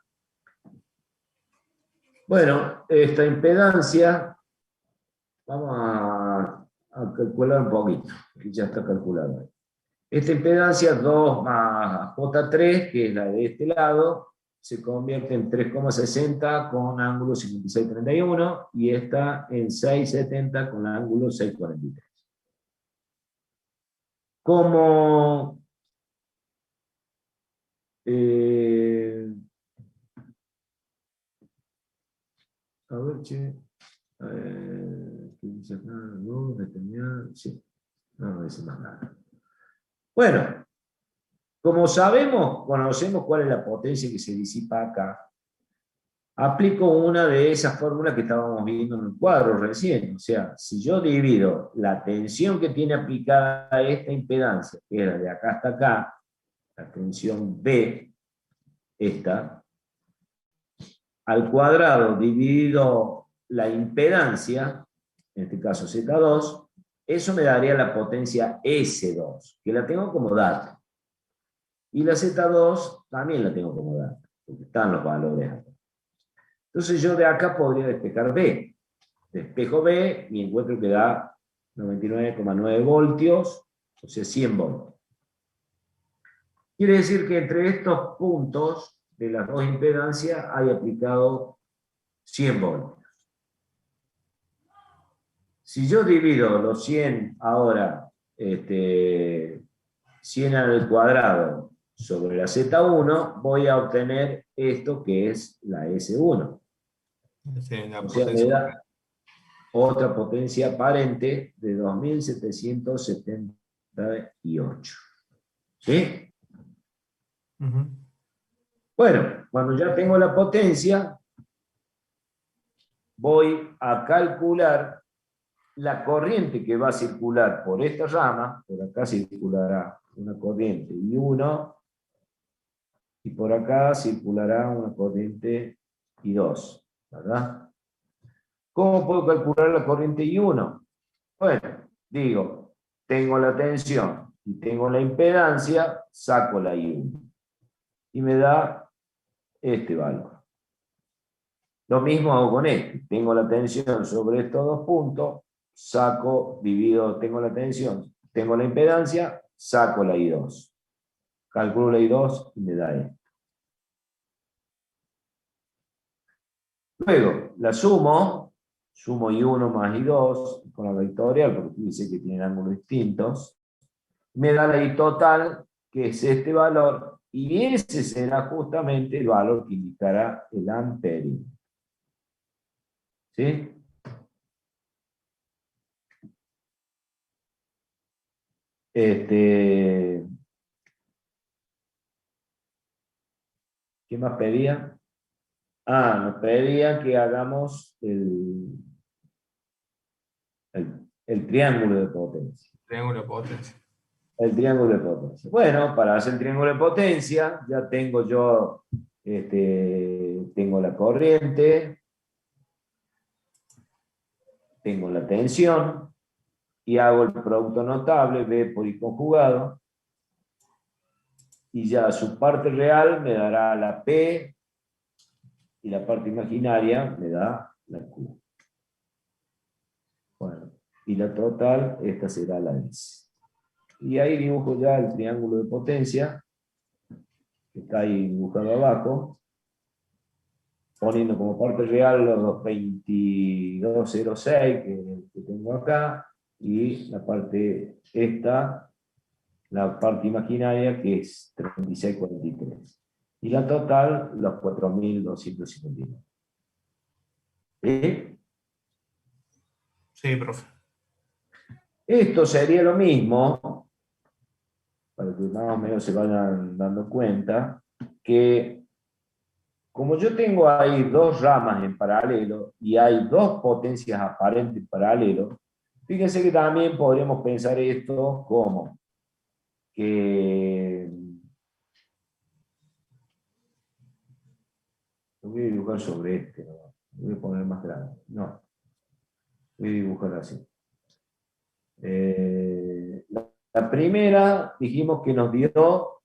[SPEAKER 2] Bueno, esta impedancia, vamos a calcular un poquito, que ya está calculada. Esta impedancia 2 más J3, que es la de este lado, se convierte en 3,60 con ángulo 56,31 y esta en 6,70 con ángulo 6,43. Como a ver, che, ¿qué dice acá? No, determinar, sí, no dice más nada. Bueno, como sabemos, conocemos cuál es la potencia que se disipa acá, aplico una de esas fórmulas que estábamos viendo en el cuadro recién. O sea, si yo divido la tensión que tiene aplicada a esta impedancia, que era de acá hasta acá, la tensión B, esta, al cuadrado dividido la impedancia, en este caso Z2, eso me daría la potencia S2, que la tengo como dato. Y la Z2 también la tengo como dato, porque están los valores acá. Entonces yo de acá podría despejar B. Despejo B y encuentro que da 99,9 voltios, o sea, 100 voltios. Quiere decir que entre estos puntos de las dos impedancias hay aplicado 100 voltios. Si yo divido los 100 ahora, 100 al cuadrado sobre la Z1, voy a obtener esto que es la S1.
[SPEAKER 4] Sí, la
[SPEAKER 2] O sea, me
[SPEAKER 4] potencia.
[SPEAKER 2] da otra potencia aparente de 2778. ¿Sí? Bueno, cuando ya tengo la potencia, voy a calcular la corriente que va a circular por esta rama. Por acá circulará una corriente I1, y por acá circulará una corriente I2, ¿verdad? ¿Cómo puedo calcular la corriente I1? Bueno, digo, tengo la tensión y tengo la impedancia, saco la I1. Y me da este valor. Lo mismo hago con este. Tengo la tensión sobre estos dos puntos, saco, divido, tengo la tensión, tengo la impedancia, saco la I2. Calculo la I2 y me da esto. Luego, la sumo I1 más I2 con la vectorial, porque dice que tienen ángulos distintos, me da la I total, que es este valor, y ese será justamente el valor que indicará el amperímetro. ¿Sí? ¿Qué más pedía? Nos pedía que hagamos el triángulo de potencia.
[SPEAKER 4] Triángulo de potencia.
[SPEAKER 2] El triángulo de potencia. Bueno, para hacer el triángulo de potencia, ya tengo yo, tengo la corriente, tengo la tensión, y hago el producto notable, B por I conjugado, y ya su parte real me dará la P, y la parte imaginaria me da la Q. y la total, esta será la S. Y ahí dibujo ya el triángulo de potencia, que está ahí dibujado abajo, poniendo como parte real los 2206 que tengo acá, y la parte esta, la parte imaginaria, que es 3643. Y la total, los 4259. ¿Sí?
[SPEAKER 4] Sí, profe.
[SPEAKER 2] Esto sería lo mismo, para que más o menos se vayan dando cuenta, que como yo tengo ahí dos ramas en paralelo y hay dos potencias aparentes en paralelo, fíjense que también podríamos pensar esto como que... Lo voy a dibujar sobre este, ¿no? Lo voy a poner más grande. No, voy a dibujar así. La primera dijimos que nos dio...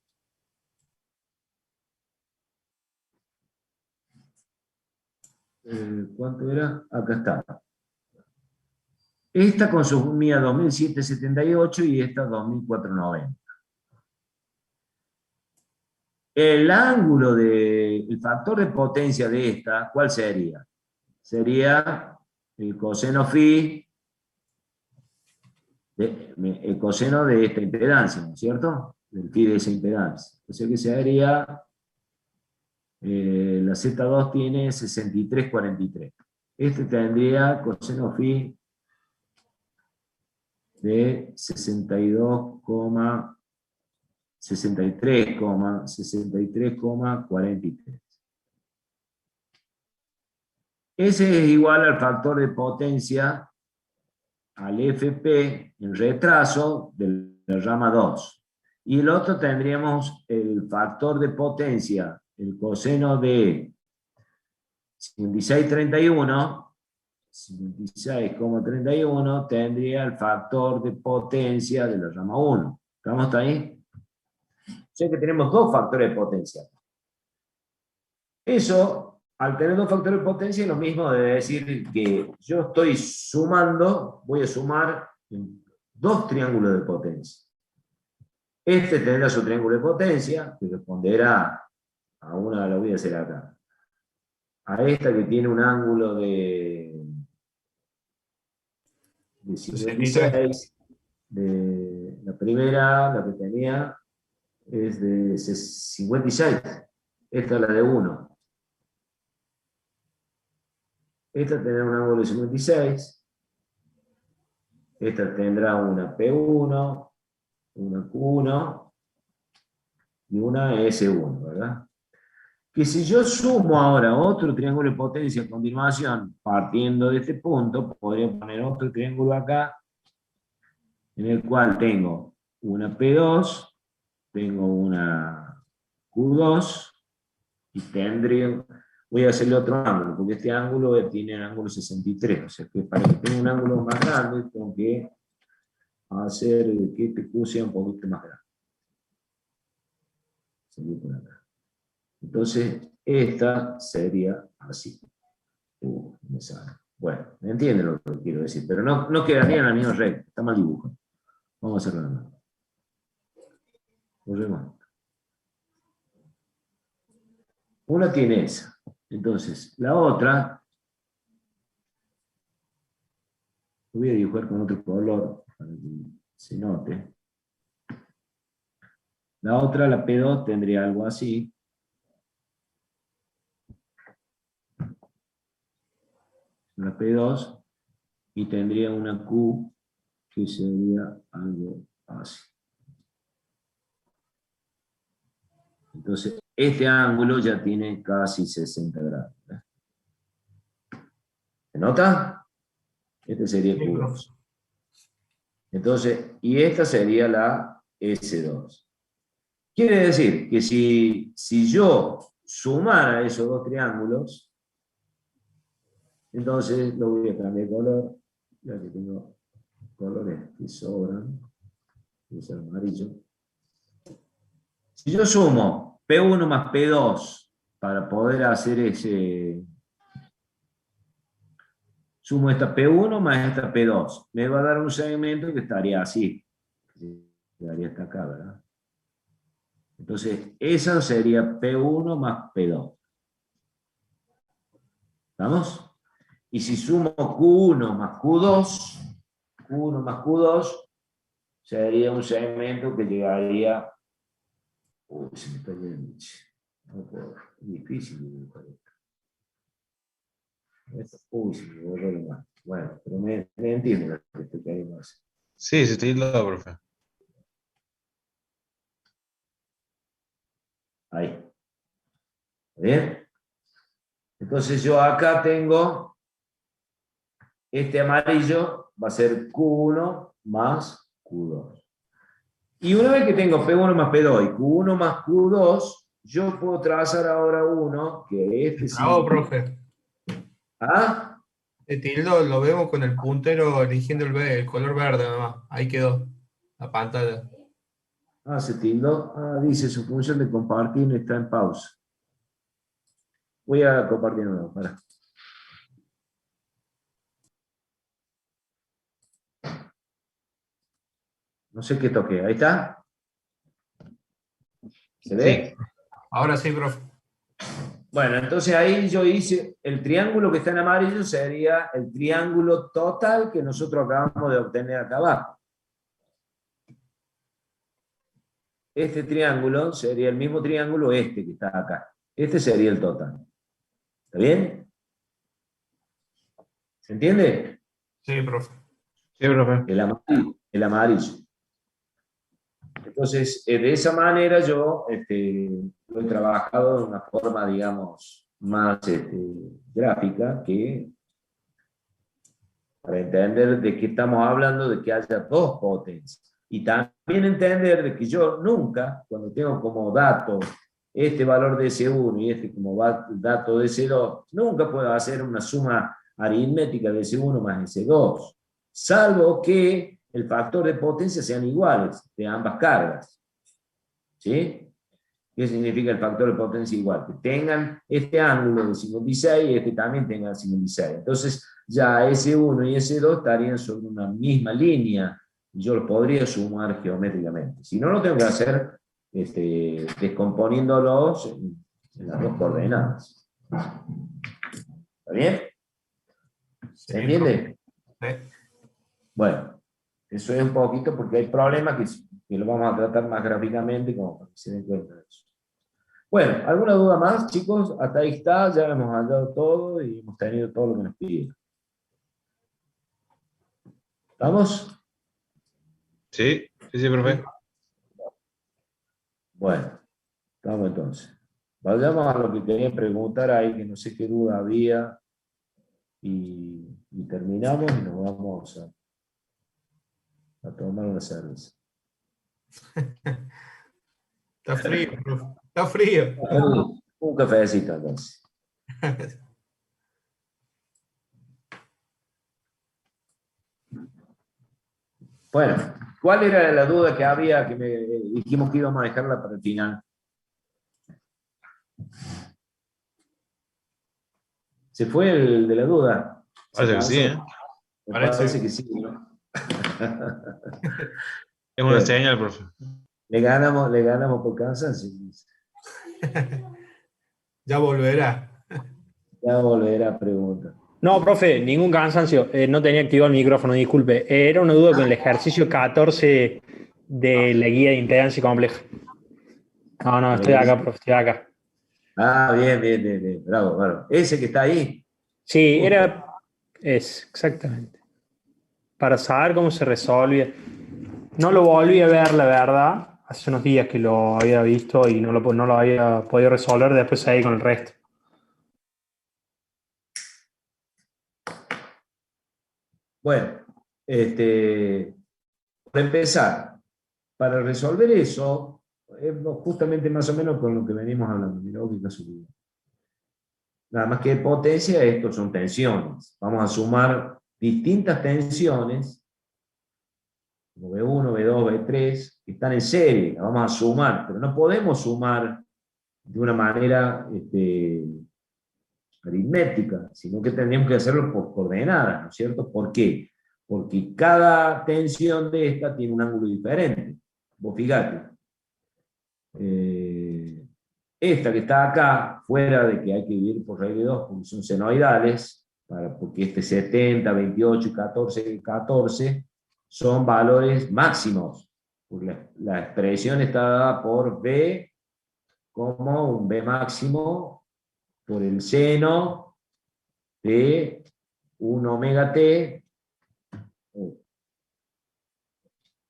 [SPEAKER 2] ¿cuánto era? Acá está. Esta consumía 2778 y esta 2490. El ángulo el factor de potencia de esta, ¿cuál sería? Sería el coseno phi, el coseno de esta impedancia, ¿no es cierto? Del phi de esa impedancia. O sea que sería, la Z2 tiene 6343. Este tendría coseno phi de 63,43. Ese es igual al factor de potencia, al FP en retraso de la rama 2. Y el otro tendríamos el factor de potencia, el coseno de 56,31 tendría el factor de potencia de la rama 1. ¿Estamos hasta ahí? O sea que tenemos dos factores de potencia. Eso, al tener dos factores de potencia, es lo mismo de decir que yo estoy sumando, voy a sumar dos triángulos de potencia. Este tendrá su triángulo de potencia, que responderá a una, lo voy a hacer acá, a esta que tiene un ángulo de 56, de la primera, la que tenía, es de 56, esta es la de 1. Esta tendrá un ángulo de 56, esta tendrá una P1, una Q1 y una S1, ¿verdad? Que si yo sumo ahora otro triángulo de potencia a continuación, partiendo de este punto, podría poner otro triángulo acá, en el cual tengo una P2, tengo una Q2, y tendría, voy a hacerle otro ángulo, porque este ángulo tiene el ángulo 63, o sea que para que tenga un ángulo más grande, tengo que hacer que este Q sea un poquito más grande. Seguir por acá. Entonces, esta sería así. Me sale. Bueno, me entienden lo que quiero decir, pero no quedaría en la misma recta, está mal dibujo. Vamos a hacerlo de nuevo. Volvemos. Una tiene esa. Entonces, la otra, voy a dibujar con otro color para que se note. La otra, la P2, tendría algo así. La P2, y tendría una Q que sería algo así. Entonces, este ángulo ya tiene casi 60 grados. ¿Se nota? Este sería Q2. Entonces, y esta sería la S2. Quiere decir que si yo sumara esos dos triángulos, entonces lo voy a cambiar de color, ya que tengo colores que sobran, voy a usar amarillo. Si yo sumo P1 más P2 para poder hacer ese... sumo esta P1 más esta P2. Me va a dar un segmento que estaría así. Quedaría hasta acá, ¿verdad? Entonces, esa sería P1 más P2. ¿Estamos? Y si sumo Q1 más Q2, sería un segmento que llegaría... Uy, se me está yendo. No puedo. Es difícil dibujar esto. Uy, se me borró lo más. Bueno, pero me entiendo lo que estoy queriendo hacer.
[SPEAKER 5] Sí, se tilda, profe.
[SPEAKER 2] Ahí. ¿Está bien? Entonces yo acá tengo este amarillo, va a ser Q1 más Q2. Y una vez que tengo P1 más P2 y Q1 más Q2, yo puedo trazar ahora uno que este sí.
[SPEAKER 4] Bravo, profe.
[SPEAKER 2] ¿Ah?
[SPEAKER 4] El tildo lo vemos con el puntero eligiendo el color verde nada más. Ahí quedó la pantalla.
[SPEAKER 2] Ah, se tildó. Ah, dice su función de compartir está en pausa. Voy a compartir de nuevo, para. No sé qué toqué. ¿Ahí está? ¿Se ve?
[SPEAKER 5] Sí.
[SPEAKER 4] Ahora sí, profe.
[SPEAKER 2] Bueno, entonces ahí yo hice el triángulo que está en amarillo sería el triángulo total que nosotros acabamos de obtener acá abajo. Este triángulo sería el mismo triángulo este que está acá. Este sería el total. ¿Está bien? ¿Se entiende?
[SPEAKER 4] Sí, profe.
[SPEAKER 5] Sí, profe.
[SPEAKER 2] El amarillo. Entonces, de esa manera yo lo he trabajado de una forma, digamos, más gráfica, que para entender de qué estamos hablando, de que haya dos potencias. Y también entender de que yo nunca, cuando tengo como dato este valor de S1 y este como dato de S2, nunca puedo hacer una suma aritmética de S1 más S2, salvo que el factor de potencia sean iguales de ambas cargas. ¿Sí? ¿Qué significa el factor de potencia igual? Que tengan este ángulo de 56 y este también tenga 56. Entonces, ya S1 y S2 estarían sobre una misma línea y yo los podría sumar geométricamente. Si no, lo tengo que hacer descomponiéndolos en las dos coordenadas. ¿Está bien?
[SPEAKER 4] Sí,
[SPEAKER 2] ¿Se entiende?
[SPEAKER 4] profe.
[SPEAKER 2] Bueno, eso es un poquito porque hay problemas que lo vamos a tratar más gráficamente como para que se den cuenta de eso. Bueno, ¿alguna duda más, chicos? Hasta ahí está, ya hemos hablado todo y hemos tenido todo lo que nos pidieron. ¿Estamos?
[SPEAKER 5] Sí, sí, profe.
[SPEAKER 2] Bueno, estamos entonces. Vayamos a lo que quería preguntar ahí, que no sé qué duda había, y terminamos y nos vamos a tomar una cerveza.
[SPEAKER 4] Está frío, profe. Está frío.
[SPEAKER 2] Un cafecito entonces. Bueno, ¿cuál era la duda que había que dijimos que íbamos a dejarla para el final? ¿Se fue el de la duda?
[SPEAKER 5] Parece que sí, ¿eh?
[SPEAKER 2] Me
[SPEAKER 4] Parece.
[SPEAKER 2] parece que sí, ¿no?
[SPEAKER 5] Es una señal, profe.
[SPEAKER 2] Le ganamos por cansancio.
[SPEAKER 4] Ya volverá.
[SPEAKER 2] Ya volverá a preguntar.
[SPEAKER 1] No, profe, ningún cansancio. No tenía activado el micrófono, disculpe. Era una duda con el ejercicio 14 de la guía de impedancia compleja. No, estoy acá, profe, estoy acá.
[SPEAKER 2] Ah, bien. Bravo, bravo. Ese que está ahí.
[SPEAKER 1] Sí, exactamente. Para saber cómo se resolve. No lo volví a ver, la verdad. Hace unos días que lo había visto y no lo había podido resolver. Después seguí con el resto.
[SPEAKER 2] Bueno, para empezar, para resolver eso, justamente más o menos con lo que venimos hablando, mi lógica subida. Nada más que potencia, estos son tensiones. Vamos a sumar distintas tensiones, como B1, B2, B3, que están en serie, las vamos a sumar, pero no podemos sumar de una manera aritmética, sino que tendríamos que hacerlo por coordenadas, ¿no es cierto? ¿Por qué? Porque cada tensión de esta tiene un ángulo diferente. Vos fíjate. Esta que está acá, fuera de que hay que dividir por raíz de 2, porque son senoidales, porque este 70, 28, 14, 14 son valores máximos. Porque la expresión está dada por B como un B máximo por el seno de un omega t,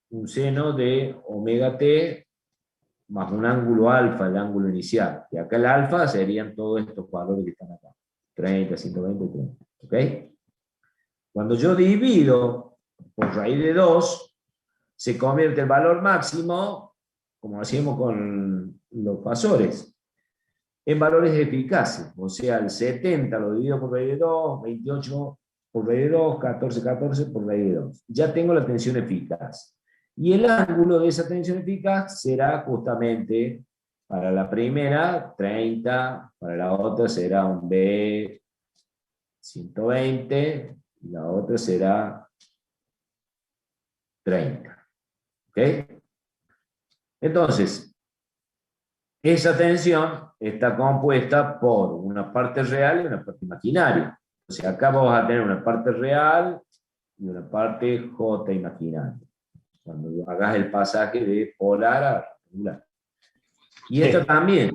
[SPEAKER 2] un seno de omega t más un ángulo alfa, el ángulo inicial. Y acá el alfa serían todos estos valores que están acá. 30, 120, 30. ¿Ok? Cuando yo divido por raíz de 2, se convierte el valor máximo, como hacíamos con los fasores, en valores eficaces. O sea, el 70 lo divido por raíz de 2, 28 por raíz de 2, 14, 14 por raíz de 2. Ya tengo la tensión eficaz. Y el ángulo de esa tensión eficaz será justamente, para la primera, 30, para la otra será un B 120, y la otra será 30. ¿Ok? Entonces, esa tensión está compuesta por una parte real y una parte imaginaria. O sea, acá vamos a tener una parte real y una parte J imaginaria. Cuando hagas el pasaje de polar a rectangular. Y esta también.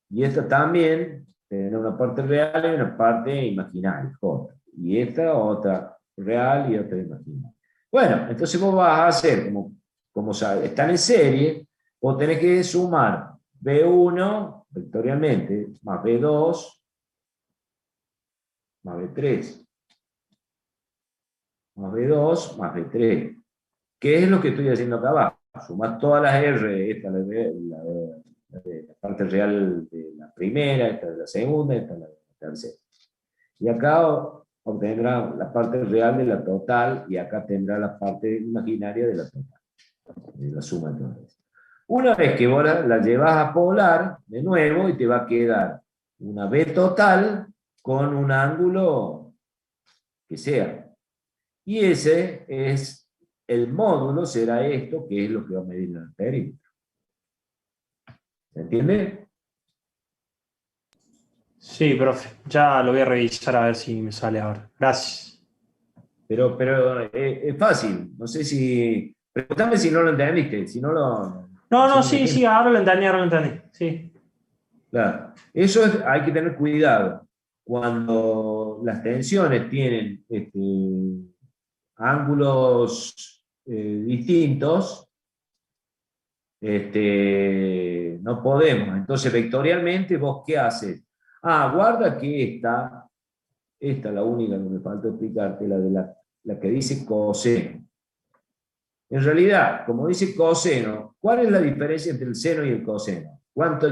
[SPEAKER 2] Y esta también tiene una parte real y una parte imaginaria, J. Y esta otra real y otra imaginaria. Bueno, entonces vos vas a hacer, como están en serie, vos tenés que sumar B1 vectorialmente más B2 más B3 más B2 más B3. ¿Qué es lo que estoy haciendo acá abajo? Sumas todas las R, esta la parte real de la primera, esta de la segunda, esta de la tercera. Y acá obtendrá la parte real de la total, y acá tendrá la parte imaginaria de la total, de la suma de todas. Una vez que vos la llevas a polar, de nuevo, y te va a quedar una B total con un ángulo que sea. Y ese es el módulo, será esto, que es lo que va a medir el perímetro. ¿Se entiende?
[SPEAKER 1] Sí, profe. Ya lo voy a revisar a ver si me sale ahora. Gracias.
[SPEAKER 2] Pero es fácil. No sé si... Pregúntame si no lo entendiste. Si no lo...
[SPEAKER 1] No, sí, ahora lo entendí. Sí.
[SPEAKER 2] Claro. Hay que tener cuidado. Cuando las tensiones tienen ángulos distintos, no podemos. Entonces, vectorialmente, ¿vos qué haces? Guarda que esta es la única que me falta explicarte, la que dice coseno. En realidad, como dice coseno, ¿cuál es la diferencia entre el seno y el coseno?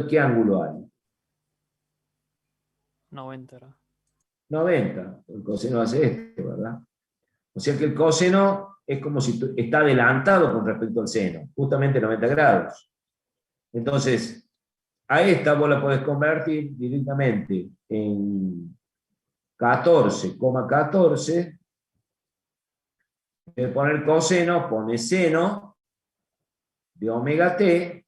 [SPEAKER 2] ¿Qué ángulo hay?
[SPEAKER 6] 90 era.
[SPEAKER 2] 90. El coseno hace esto, ¿verdad? O sea que el coseno es como si está adelantado con respecto al seno, justamente 90 grados. Entonces, a esta vos la podés convertir directamente en 14,14. De poner coseno, pones seno de omega t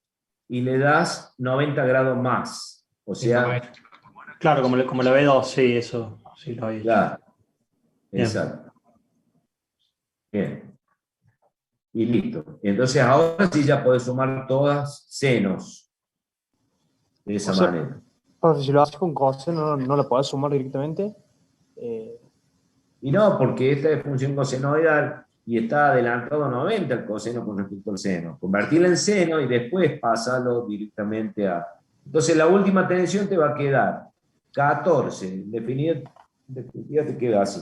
[SPEAKER 2] y le das 90 grados más. O sea...
[SPEAKER 1] Claro, como la B2, sí, eso sí lo había hecho.
[SPEAKER 2] Claro.
[SPEAKER 1] Bien.
[SPEAKER 2] Exacto. Bien. Y listo. Entonces ahora sí ya podés sumar todas senos. De esa manera.
[SPEAKER 3] Profe, si lo haces con coseno, ¿no lo podés sumar directamente?
[SPEAKER 2] Y no, porque esta es función cosenoidal y está adelantado a 90 el coseno con respecto al seno. Convertirla en seno y después pasarlo directamente a... Entonces la última tensión te va a quedar 14. En definitiva te queda así.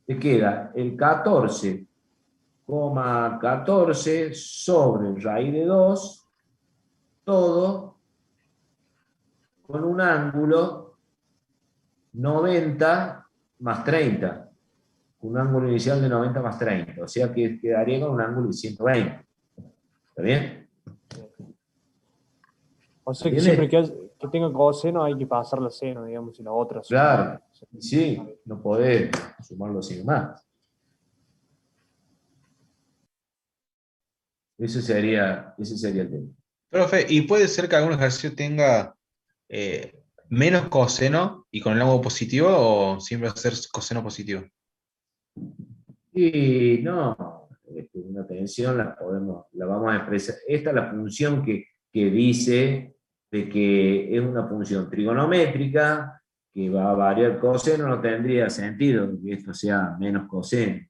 [SPEAKER 2] Te queda el 14,14 sobre raíz de 2, todo con un ángulo 90 más 30. Un ángulo inicial de 90 más 30. O sea que quedaría con un ángulo de 120. ¿Está bien?
[SPEAKER 3] O sea que siempre que que tenga coseno hay que pasarla a seno, digamos, y la otra.
[SPEAKER 2] Claro, sí, no podés sumarlo así más. Ese sería el tema.
[SPEAKER 5] Profe, ¿y puede ser que algún ejercicio tenga menos coseno y con el ángulo positivo o siempre va a ser coseno positivo?
[SPEAKER 2] Y no, una tensión la vamos a expresar. Esta es la función que dice de que es una función trigonométrica que va a variar coseno, no tendría sentido que esto sea menos coseno.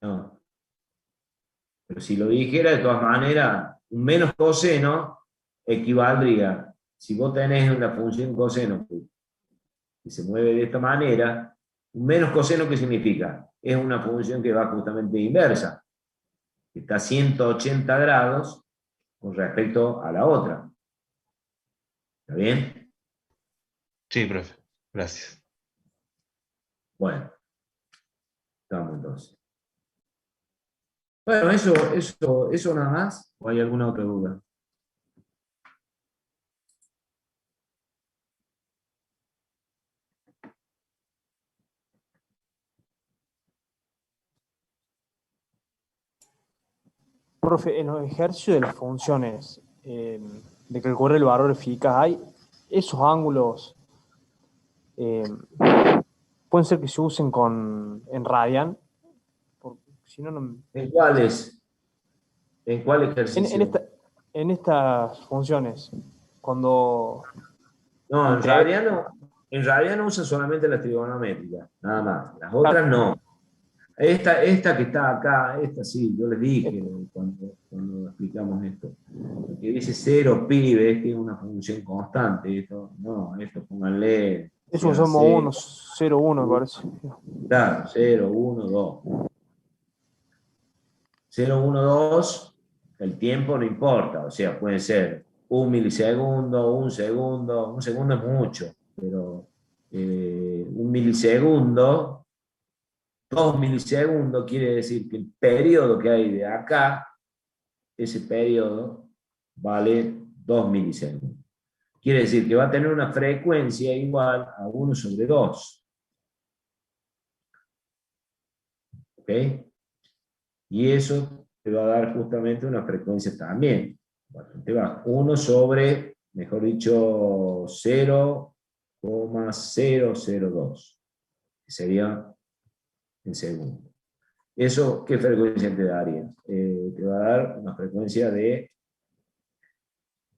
[SPEAKER 2] No. Pero si lo dijera, de todas maneras, un menos coseno equivaldría, si vos tenés una función coseno que se mueve de esta manera, un menos coseno, ¿qué significa? Es una función que va justamente inversa, que está a 180 grados con respecto a la otra. ¿Está bien?
[SPEAKER 5] Sí, profe. Gracias.
[SPEAKER 2] Bueno, estamos entonces. Bueno, eso nada más. ¿O hay alguna otra duda?
[SPEAKER 3] Profe, en los ejercicios de las funciones de calcular el valor eficaz, hay esos ángulos, eh, pueden ser que se usen en radian, porque si no, no.
[SPEAKER 2] ¿En cuáles? ¿En cuál
[SPEAKER 3] En,
[SPEAKER 2] ejercicio?
[SPEAKER 3] en estas funciones, cuando
[SPEAKER 2] No,
[SPEAKER 3] integra.
[SPEAKER 2] en realidad no usa solamente la trigonométrica, nada más. Las otras no. Esta que está acá, esta sí, yo les dije cuando explicamos esto. Lo que dice 0 pi, es que es una función constante. Esto, no, esto pónganle,
[SPEAKER 3] Eso
[SPEAKER 2] sea
[SPEAKER 3] usamos 1, 0, 1, me parece.
[SPEAKER 2] claro, 0, 1, 2. 0, 1, 2, el tiempo no importa, o sea, puede ser un milisegundo, un segundo es mucho, pero un milisegundo, 2 milisegundos quiere decir que el periodo que hay de acá, ese periodo vale 2 milisegundos. Quiere decir que va a tener una frecuencia igual a 1/2. ¿Ok? Y eso te va a dar justamente una frecuencia también. Bueno, te va 1 sobre, mejor dicho, 0,002, que sería en segundo. ¿Eso qué frecuencia te daría? Te va a dar una frecuencia de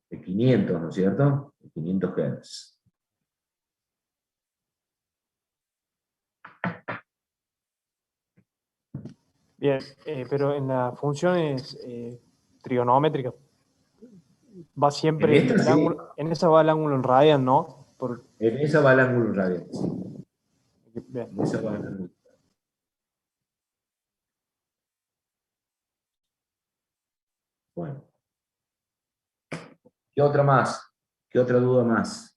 [SPEAKER 2] 500, ¿no es cierto? De 500 Hz.
[SPEAKER 3] Bien, pero en las funciones trigonométricas va
[SPEAKER 2] En
[SPEAKER 3] siempre
[SPEAKER 2] esta
[SPEAKER 3] el
[SPEAKER 2] sí,
[SPEAKER 3] ángulo, en esa va el ángulo en radian, ¿no?
[SPEAKER 2] en esa va el ángulo radial, sí.
[SPEAKER 3] Bien.
[SPEAKER 2] En esa va el ángulo. Bueno. ¿Qué otra más? ¿Qué otra duda más?